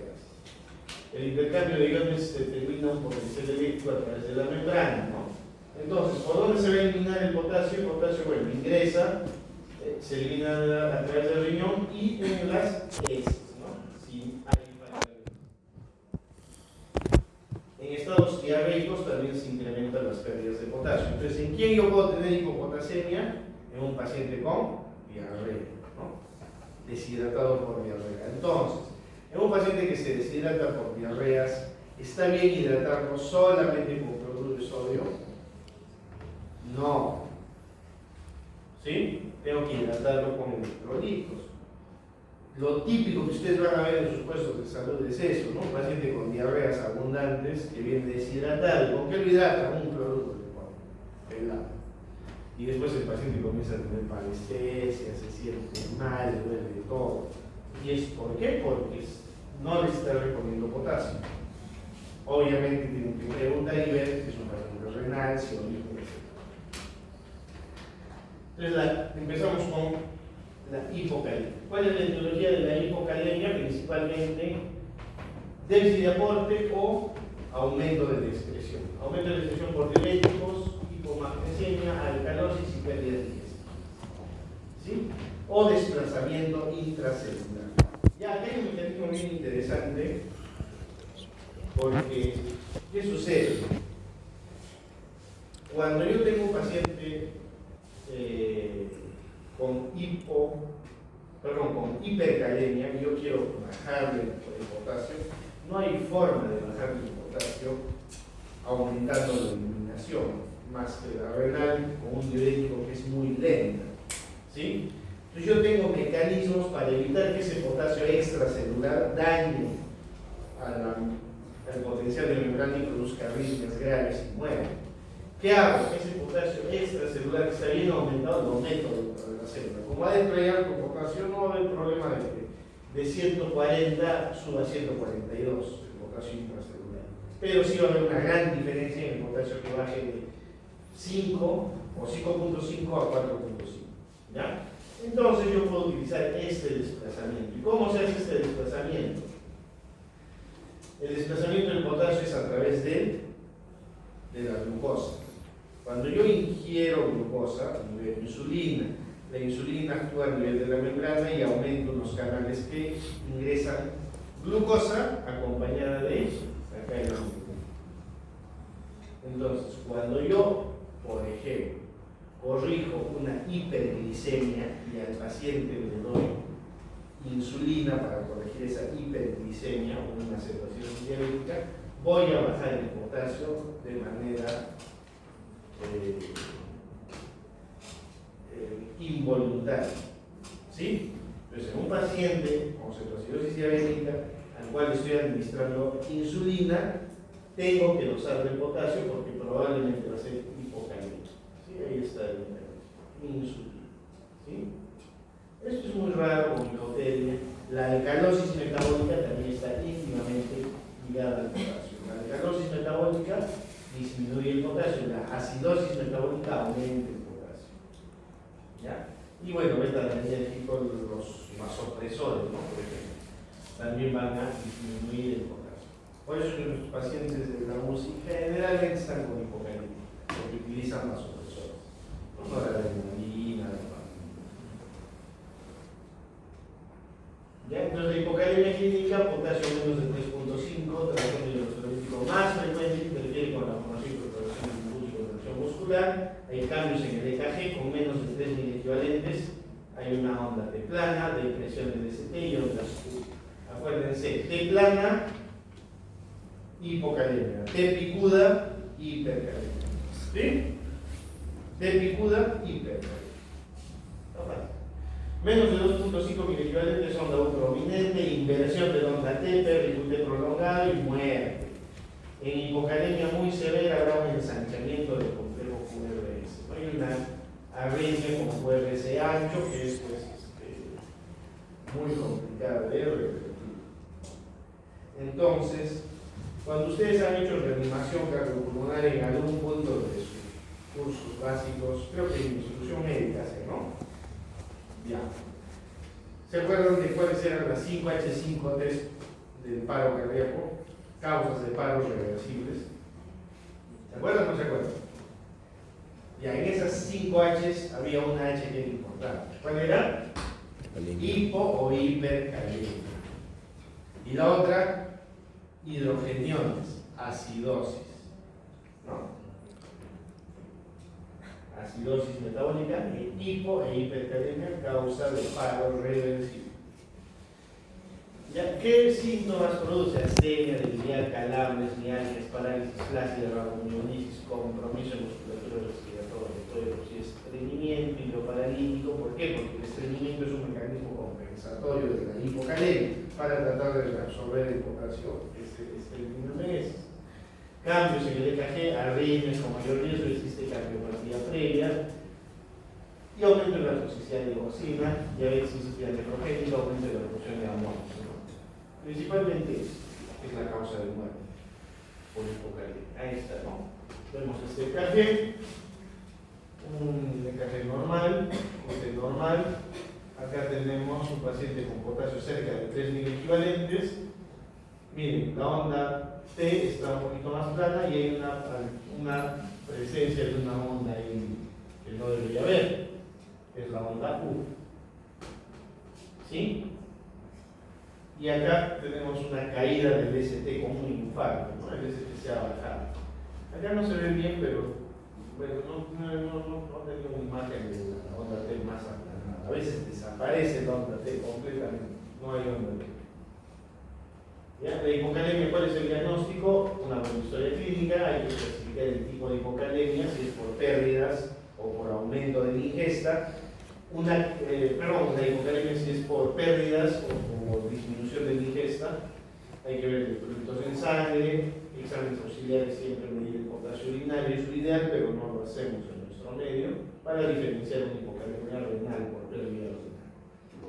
El intercambio de iones se determina por el cel eléctrico a través de la membrana, ¿no? Entonces, ¿por dónde se va a eliminar el potasio? El potasio, bueno, ingresa, se elimina a través del riñón y en las heces, ¿no? Si hay falta de... En estados diarreicos también se incrementan las pérdidas de potasio. Entonces, ¿en quién yo puedo tener hipopotasemia? En un paciente con diarrea, ¿no? Deshidratado por diarrea. Entonces, en un paciente que se deshidrata por diarreas, ¿está bien hidratarlo solamente con cloruro de sodio? No. ¿Sí? Tengo que hidratarlo con electrolitos. Lo típico que ustedes van a ver en sus puestos de salud es eso, ¿no? Un paciente con diarreas abundantes que viene deshidratado. ¿Con qué lo hidrata? Un cloruro le pone, helado. Y después el paciente comienza a tener parestesia, se siente mal, le duele todo. ¿Y es por qué? Porque no le está reponiendo potasio. Obviamente tienen que preguntar y ver que es un paciente renal, si o no. Entonces empezamos con la hipocalemia. ¿Cuál es la etiología de la hipocalemia? Principalmente déficit de aporte o aumento de la excreción. Aumento de la excreción por diuréticos, hipomagnesemia, alcalosis y pérdida de digestión. ¿Sí? O desplazamiento intracelular. Ya, aquí hay un mecanismo bien interesante, porque ¿qué sucede? Cuando yo tengo un paciente con hipercalemia y yo quiero bajarle el potasio, no hay forma de bajarle el potasio aumentando la eliminación, más que la renal con un diurético que es muy lenta. ¿Sí? Entonces yo tengo mecanismos para evitar que ese potasio extracelular dañe al potencial de membrana y produzca arritmias graves y muera. ¿Qué hago? Ese potasio extracelular que está bien aumentado lo meto dentro de la célula. Como adentro hay alto potasio, no va a haber problema de que de 140 suba a 142 el potasio intracelular. Pero sí va a haber una gran diferencia en el potasio que baje de 5 o 5.5 a 4.5. ¿Ya? Entonces yo puedo utilizar este desplazamiento. ¿Y cómo se hace este desplazamiento? El desplazamiento del potasio es a través de la glucosa. Cuando yo ingiero glucosa, nivel insulina, la insulina actúa a nivel de la membrana y aumenta unos canales que ingresan glucosa acompañada de acá en la glucosa. Entonces, cuando yo, por ejemplo, corrijo una hiperglicemia y al paciente le doy insulina para corregir esa hiperglicemia o una aceleración diabética, voy a bajar el potasio de manera involuntaria. ¿Sí? Entonces, en un paciente con cetoacidosis diabética al cual estoy administrando insulina, tengo que dosar de potasio porque probablemente va a ser hipocalemia. ¿Sí? Ahí está el mecanismo. Insulina. ¿Sí? Esto es muy raro con hipotermia. La alcalosis metabólica también está íntimamente ligada al potasio. La alcalosis metabólica disminuye el potasio, la acidosis metabólica aumenta el potasio. ¿Ya? Y bueno, beta-adrenérgicos, los vasopresores, ¿no? Por ejemplo, también van a disminuir el potasio. Por eso que los pacientes de la UCI generalmente están con hipocalemia, porque utilizan vasopresores. No la adrenalina, ¿ya? Entonces, la hipocalemia clínica, potasio menos de 3.5, trastorno electrolítico más frecuente, interfiere con la formación y preparación de impulso y contracción muscular. Hay cambios en el EKG con menos de 3 miliequivalentes. Hay una onda T plana, depresión de DCT y ondas Q. Acuérdense, T plana, hipocalemia. T picuda, hipercalemia. ¿Sí? T picuda, hipercalemia. Menos de 2.5 miliequivalentes, onda prominente, inversión de onda T, pericute prolongado y muerte. En hipocalemia muy severa habrá un ensanchamiento del complejo QRS. ¿No? Hay una arritmia como QRS ancho que es pues, muy complicada de revertir. Entonces, cuando ustedes han hecho reanimación cardiopulmonar en algún punto de sus cursos básicos, creo que en institución médica, ¿no? Ya. ¿Se acuerdan de cuáles eran las 5H5T del paro cardíaco? Causas de paros reversibles. ¿Se acuerdan o no se acuerdan? Ya, en esas 5 H's había una H que era importante. ¿Cuál era? Hipo o hipercalemia. Y la otra, hidrogeniones, acidosis. ¿No? Acidosis metabólica, hipo e hipercalemia, causa de paro reversible. ¿Ya? ¿Qué síntomas produce? Astenia, debilidad, calambres, mialgias, parálisis flácida, rhabdomiolisis, compromiso en musculatura respiratoria, todo y estreñimiento, hidroparalítico. ¿Por qué? Porque el estreñimiento es un mecanismo compensatorio de la hipocalemia para tratar de reabsorber el potasio estreñimiento. Cambios en el EKG, arritmias con mayor riesgo, existe cardiopatía previa y aumento en la toxicidad de glucosina, diabetes insípida nefrogénica, aumento de la producción de amonio. Principalmente es la causa de muerte por hipocalemia. Ahí está, ¿no? Vemos este EKG. un EKG normal, normal. Acá tenemos un paciente con potasio cerca de 3.000 equivalentes. Miren, la onda T está un poquito más plana y hay una presencia de una onda ahí que no debería haber, que es la onda U. ¿Sí? Y acá tenemos una caída del ST como un infarto, ¿no? El ST se ha bajado. Acá no se ve bien, pero bueno, no tengo una imagen de la onda T más aplanada. A veces desaparece la onda T completamente, no hay onda T. ¿Ya? La hipocalemia, ¿cuál es el diagnóstico? Una buena historia clínica, hay que clasificar el tipo de hipocalemia, si es por pérdidas o por aumento de la ingesta. La hipocalemia si es por pérdidas o por disminución de la ingesta. Hay que ver electrolitos en sangre, exámenes auxiliares, siempre medir el potasio urinario es lo ideal, pero no lo hacemos en nuestro medio, para diferenciar una hipocalemia renal por pérdida renal.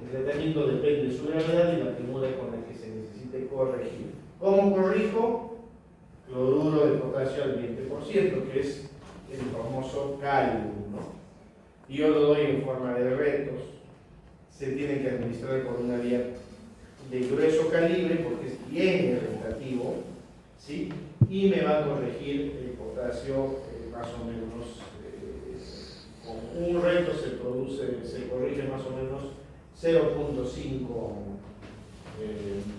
El tratamiento depende de su gravedad y la premura con la que se necesite corregir. ¿Cómo corrijo? Cloruro de potasio al 20%, que es el famoso cálculo, ¿no? Y yo lo doy en forma de retos. Se tiene que administrar por una vía de grueso calibre porque es bien irritativo, ¿sí? Y me va a corregir el potasio más o menos, con un reto se corrige más o menos 0.5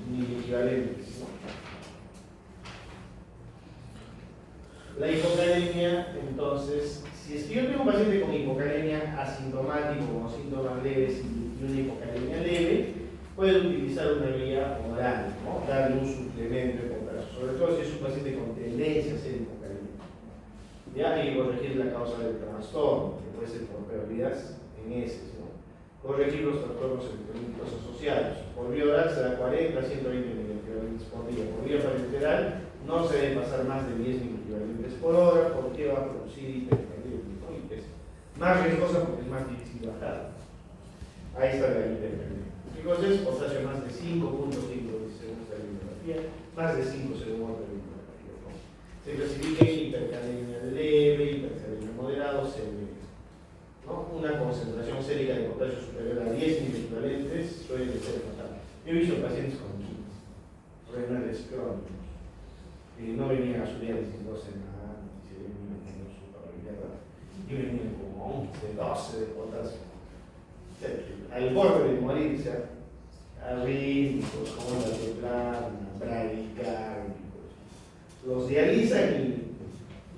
miliequivalentes, ¿no? La hipocalemia, entonces, si es que yo tengo un paciente con hipocalemia asintomático con síntomas leves y una hipocalemia leve, puede utilizar una vía oral, ¿no? Darle un suplemento de potasio, sobre todo si es un paciente con tendencia a ser hipocalemia. Ya, y corregir la causa del trastorno, que puede ser por pérdidas en heces, ¿no? Corregir los trastornos electrolíticos asociados. Por vía oral se da 40 a 120 miliequivalentes por día. Por vía parenteral no se debe pasar más de 10 miliequivalentes por hora porque va a producir hipercalemia, ¿no? Y es más riesgosa porque es más difícil bajar. Ahí está la hipercalemia. ¿Qué cosa es? Potasio más de 5.5 según esta bibliografía, más de 5 según otra bibliografía, ¿no? Se clasifica en hipercalemia leve, hipercalemia moderado, severa, ¿no? Una concentración sérica de potasio superior a 10 miliequivalentes suele ser fatal. Yo he visto pacientes con renales crónicos que no venían a su diálisis 2 semanas, y se venían con su probabilidad, y venían como 11, 12 de potasio. Al borde de morirse, arrítmicos, como la de plasma, bradicárdicos, los dializan y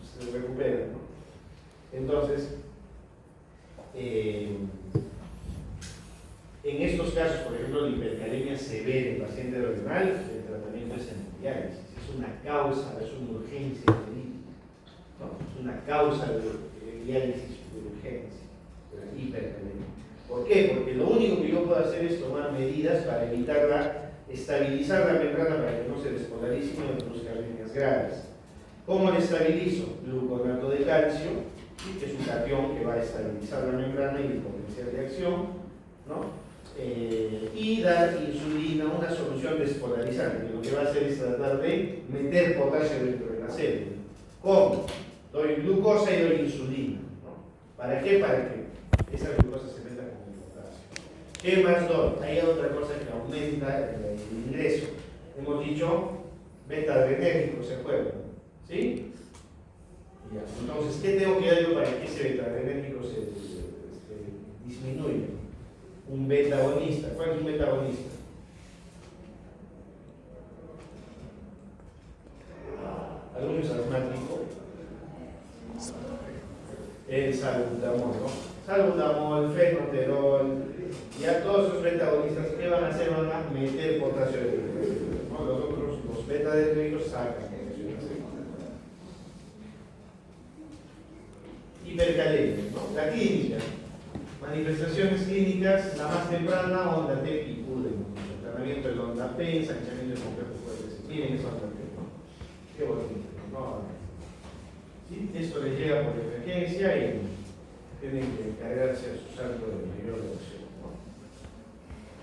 se recuperan, ¿no? Entonces, en estos casos, por ejemplo, la hipercalemia severa en paciente renal, el tratamiento es hemodiálisis, es una causa, es una urgencia clínica, ¿no? Es una causa de diálisis de urgencia, de la hipercalemia. ¿Por qué? Porque lo único que yo puedo hacer es tomar medidas para estabilizar la membrana para que no se despolarice y no produzca arritmias graves. ¿Cómo la estabilizo? Gluconato de calcio, que es un catión que va a estabilizar la membrana y el potencial de acción, ¿no? Y dar insulina, una solución despolarizante, que lo que va a hacer es tratar de meter potasio dentro de la célula. ¿Cómo? Doy glucosa y doy insulina, ¿no? ¿Para qué? Para que esa glucosa se meta con el potasio. ¿Qué más doy? Hay otra cosa que aumenta el ingreso. Hemos dicho beta-adrenérgico se juega, ¿sí? Ya. Entonces, ¿qué tengo que dar yo para que ese beta-adrenérgico se disminuya? Un beta-agonista. ¿Cuál es un beta-agonista? ¿Algún es asmático? El salbutamol, ¿no? Salbutamol, fenoterol, ya todos esos beta-agonistas, ¿qué van a hacer? Van a meter potasio de ¿no? Los beta-adrenérgicos sacan potasio de hipercalemia, ¿no? La clínica. Manifestaciones clínicas, la más temprana, onda T y pudem. El tratamiento de la onda P, ensanchamiento de complejo fuerte. Miren esa onda T, ¿no? Qué bonito, ¿no? ¿Sí? Esto les llega por emergencia y tienen que cargarse a su salto de mayor reacción, ¿no?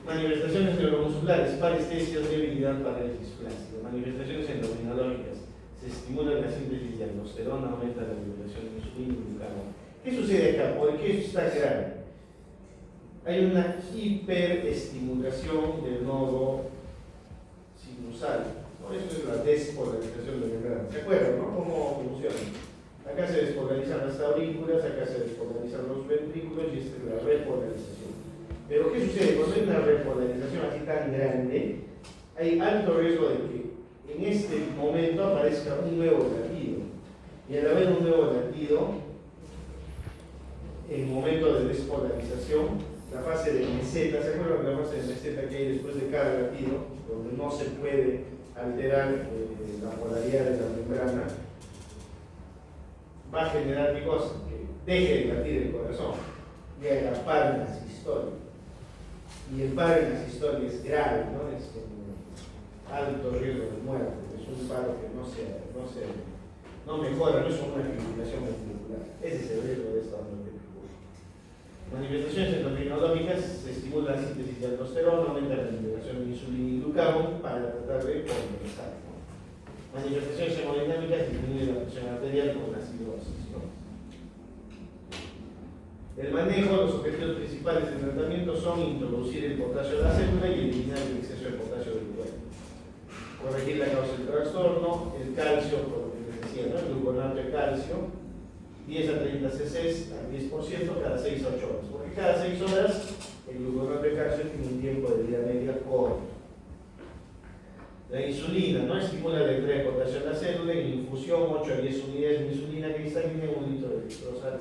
Manifestaciones neuromusculares, parestesias, debilidad, parálisis plástica. Manifestaciones endocrinológicas. Se estimula la síntesis de aldosterona, aumenta la liberación de insulina y glucagón. ¿Qué sucede acá? ¿Por qué eso está grave? Hay una hiperestimulación del nodo sinusal, ¿no? Eso es la despolarización de la membrana. ¿Se acuerdan, no? ¿Cómo funciona? Acá se despolarizan las aurículas, acá se despolarizan los ventrículos y esta es la repolarización. Pero ¿qué sucede? Cuando hay una repolarización así tan grande, hay alto riesgo de que en este momento aparezca un nuevo latido. Y al haber un nuevo latido, en momento de despolarización, la fase de meseta, ¿se acuerdan de la fase de meseta que hay después de cada latido? Donde no se puede alterar la polaridad de la membrana, va a generar ¿qué cosa? Que deje de latir el corazón y haga paro en la sistolia. Y el paro en la sistolia es grave, ¿no? Es un alto riesgo de muerte, es un paro que no mejora, no es una fibrilación ventricular. Ese es el riesgo de esta muerte. Manifestaciones endocrinológicas: se estimula la síntesis de aldosterona, aumenta la liberación de insulina y glucagón para tratar de compensar, ¿no? Manifestaciones hemodinámicas: disminuye la presión arterial con la acidosis, ¿no? El manejo, los objetivos principales del tratamiento son introducir el potasio de la célula y eliminar el exceso de potasio del cuerpo. Corregir la causa del trastorno, el calcio, por lo que les decía, ¿no? El gluconato de calcio, 10 a 30 cc al 10% cada 6 a 8 horas. Porque cada 6 horas el gluconato de calcio tiene un tiempo de vida media corto. La insulina, ¿no? Estimula la entrega de potasio en la célula, en infusión 8 a 10 unidades de insulina cristalina en 1 litro de dextrosa al 5%.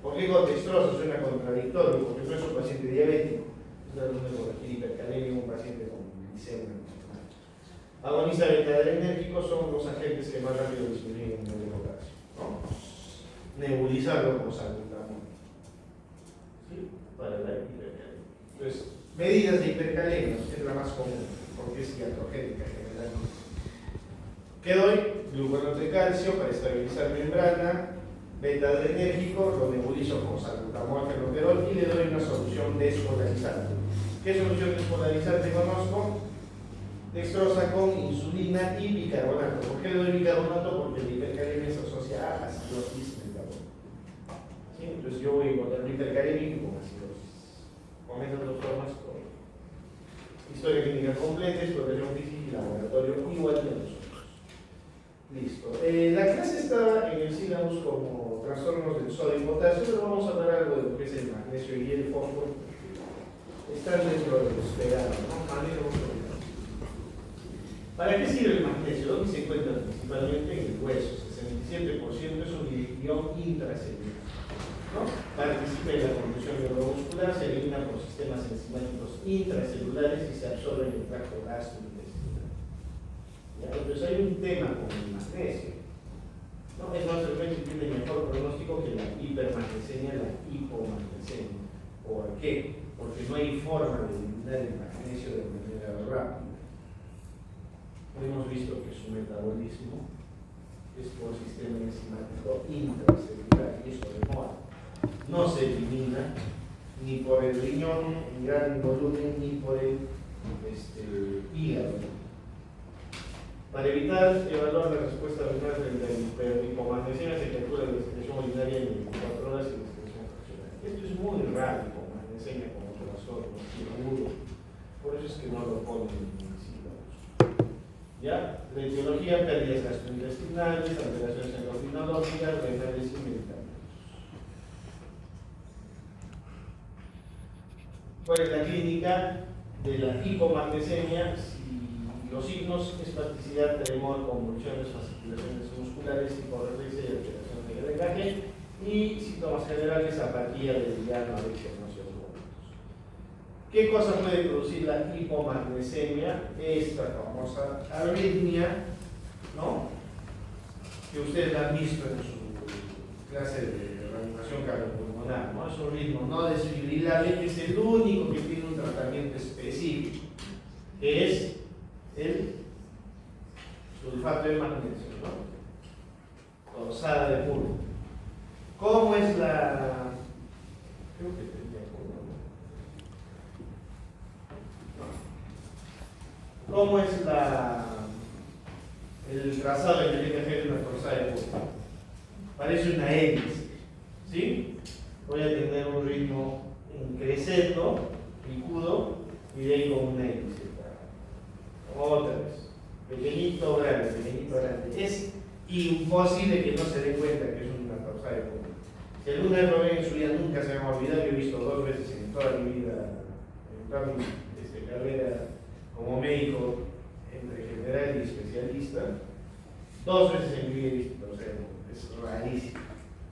¿Por qué con dextrosa? Suena contradictorio, porque no es un paciente diabético, es la luz de corregir hipercalemia en un paciente con glicemia. Agonista beta-adrenérgicos son los agentes que más rápido disminuyen el nivel de potasio, ¿no? Nebulizarlo con salbutamol, ¿sí? Para la hipercalemia. Entonces, medidas de hipercalemia es la más común, porque es iatrogénica generalmente. ¿Qué doy? Gluconato de calcio para estabilizar membrana, beta-adrenérgico, lo nebulizo con salbutamol, fenoterol y le doy una solución despolarizante. ¿Qué solución despolarizante conozco? Dextrosa con insulina y bicarbonato. ¿Por qué le doy bicarbonato? Porque la hipercalemia se asocia a acidosis metabólica. ¿Sí? Entonces yo voy a encontrar un hipercalémico con acidosis. Con esas dos formas, con historia clínica completa, exploración física y laboratorio igual que nosotros. Listo. La clase estaba en el sílabus como trastornos del sodio y potasio, pero vamos a hablar algo de lo que es el magnesio y el fósforo. Están dentro de los pegados, ¿no? ¿Para qué sirve el magnesio? ¿Dónde se encuentra principalmente? En el hueso. 67% es un ion intracelular, ¿no? Participa en la conducción neuromuscular, se elimina por sistemas enzimáticos intracelulares y se absorbe en el tracto gastrointestinal. Entonces hay un tema con el magnesio, ¿no? Es más frecuente y tiene mejor pronóstico que la hipermagnesemia, la hipomagnesemia. ¿Por qué? Porque no hay forma de eliminar el magnesio de manera rápida. Hemos visto que su metabolismo es por sistema enzimático intracelular y eso demora. No se elimina ni por el riñón en gran volumen ni por el hígado. Para evitar evaluar la respuesta renal frente a la hipomagnesemia se calcula la excreción urinaria en 24 horas y la excreción fraccional. Esto es muy raro, hipomagnesemia como trastorno seguro. Por eso es que no lo ponen en el sílabus. ¿Ya? La etiología: pérdidas gastrointestinales, alteraciones endocrinológicas, renales y medicamentos. ¿Cuál es la clínica de la hipomagnesemia? Los signos: espasticidad, tremor, convulsiones, fasciculaciones musculares, hiporreflexia y alteración de drenaje. Y síntomas generales: apatía, debilidad, anorexia, náuseas, vómitos. ¿Qué cosa puede producir la hipomagnesemia? Esta famosa arritmia, ¿no? Que ustedes la han visto en su clase de reanimación cardiopulmonar, ¿no? Es un ritmo no desfibrilable, que es el único que tiene un tratamiento específico, que es el sulfato de magnesio, ¿no? Dosada de puro. ¿Cómo es la...? Creo que tenía como... ¿Cómo es el trazado de la EKG de una dosada de puro? Parece una hélice, ¿Sí? Voy a tener un ritmo crescendo, picudo, y de ahí con una hélice. Otra vez. Pequeñito, grande, pequeñito, grande. Es imposible que no se den cuenta que es una pausa de punto. Si alguna vez lo ven en su vida, nunca se van a olvidar. Yo he visto 2 veces en toda mi vida, en toda mi carrera como médico, entre general y especialista, 2 veces en mi vida he visto, o sea, es rarísimo.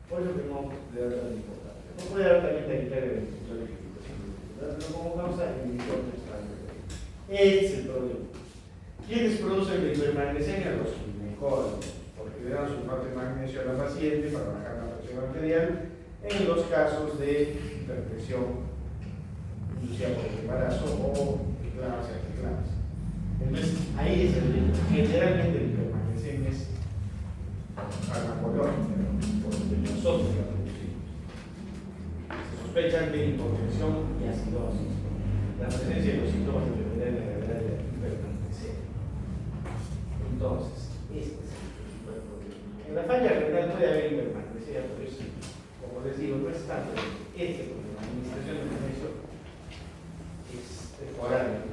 Por eso que no le da tanta importancia. No puede dar también taquicardia ventricular ejecutativa, pero como causa inhibitor no está. Ese es el problema. ¿Quiénes producen la hipermagnesemia? Los ginecólogos, porque le dan sulfato de magnesio a la paciente para bajar la presión arterial en los casos de hipertensión inducida por el embarazo o eclampsia antieclampsia. Entonces, ahí es el riesgo. Generalmente la hipermagnesemia es farmacológica, porque nosotros la producimos. Se sospechan de hipotensión y acidosis. La presencia de los síntomas de enfermedad en la gravedad de la hipermagnesemia. Entonces, este es el problema. En la falla renal puede haber hipermagnesemia, pero es, como les digo, no es tanto este problema. La administración de magnesio es temporal.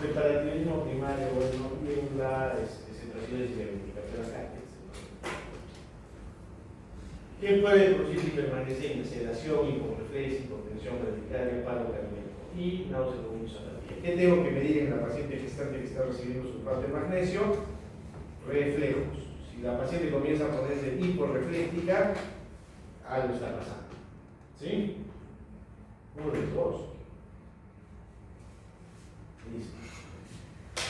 El paratiroidismo primario, bueno, bien la centroacidosis diabética, pero acá es. ¿Qué puede producir hipermagnesemia? Sedación, hiporreflexia, hipotensión radicaria, paro cardíaco y náuseas con isoterapia. ¿Qué tengo que medir en la paciente gestante que está recibiendo sulfato de magnesio? Reflejos. Si la paciente comienza a ponerse hiporrefléctica, algo está pasando. ¿Sí? Muy riesgoso. Listo.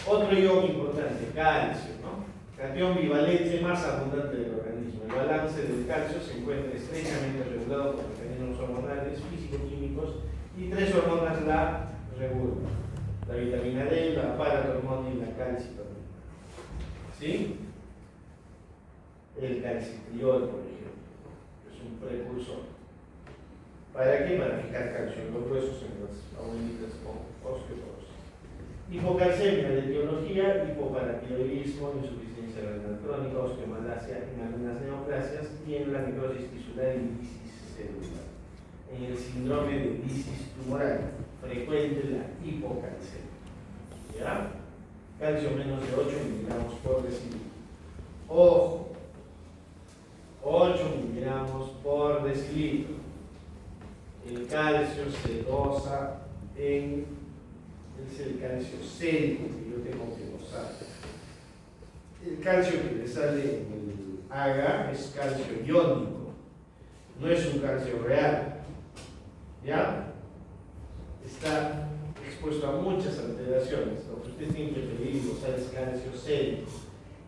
Otro ion importante, calcio, ¿no? Catión bivalente más abundante del organismo. El balance del calcio se encuentra estrechamente regulado por mecanismos hormonales, físico-químicos, y 3 hormonas la regulan: la vitamina D, la paratormona y la calcitonina. ¿Sí? El calcitriol, por ejemplo, es un precursor. ¿Para qué? Para fijar calcio en los huesos, en las abuelitas con osteoporosis. Hipocalcemia de etiología, hipoparatiroidismo, insuficiencia renal crónica, osteomalacia en algunas neoplasias y en la necrosis tisular y lisis celular. En el síndrome de lisis tumoral, frecuente la hipocalcemia. ¿Ya? Calcio menos de 8 miligramos por decilitro. Ojo, 8 miligramos por decilitro. El calcio se dosa en, es el calcio sérico que yo tengo que dosar. El calcio que le sale en el AGA es calcio iónico, no es un calcio real. ¿Ya? Está expuesto a muchas alteraciones. Lo que usted tiene que pedir y usar es calcio sérico.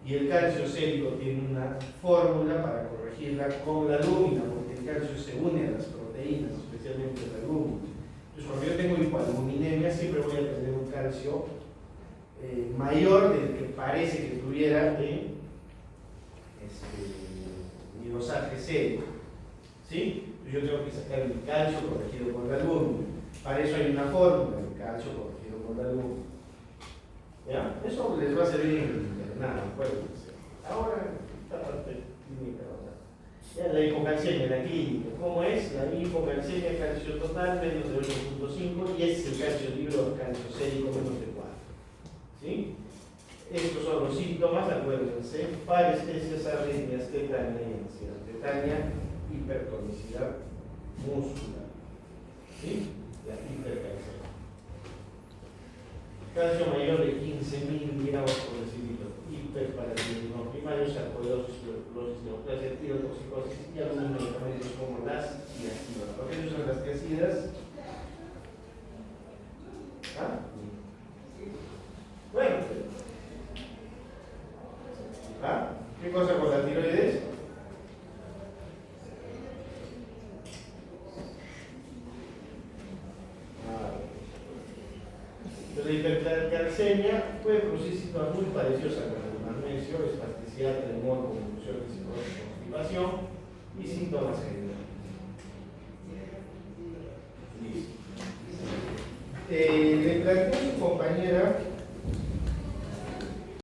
Y el calcio sérico tiene una fórmula para corregirla con la alúmina, porque el calcio se une a las proteínas, especialmente la alúmina. Entonces, cuando yo tengo hipoaluminemia, siempre voy a tener un calcio mayor del que parece que tuviera en mi dosaje sérico. ¿Sí? Yo tengo que sacar el calcio corregido con la alúmina. Para eso hay una fórmula, el calcio corregido con la alúmina. ¿Ya? Eso les va a servir en el internado, acuérdense. Ahora, esta parte clínica, ¿verdad? Ya, la hipocalcemia, la clínica. ¿Cómo es? La hipocalcemia, calcio total menos de 8.5 y es el calcio libre o calcio sérico menos de 4. ¿Sí? Estos son los síntomas, acuérdense: parestesias, arritmias, tetania y ansiedad. Tetania, hipertonicidad muscular. ¿Sí? La hipercalcemia. Calcio mayor de 15 miligramos por decilitro. Hiperparatiroidismo primario, sarcoidosis, tuberculosis, neoplasia, tirotoxicosis y algunos medicamentos como las tiazidas. ¿Por qué se usan las tiazidas? ¿Ah? Bueno. ¿Ah? ¿Qué cosa con la tiroides? La hipercalcemia puede producir síntomas muy parecidos a los del magnesio: espasticidad, tremor, convulsiones, psicosis, constipación y síntomas generales. Listo. Le planteó su compañera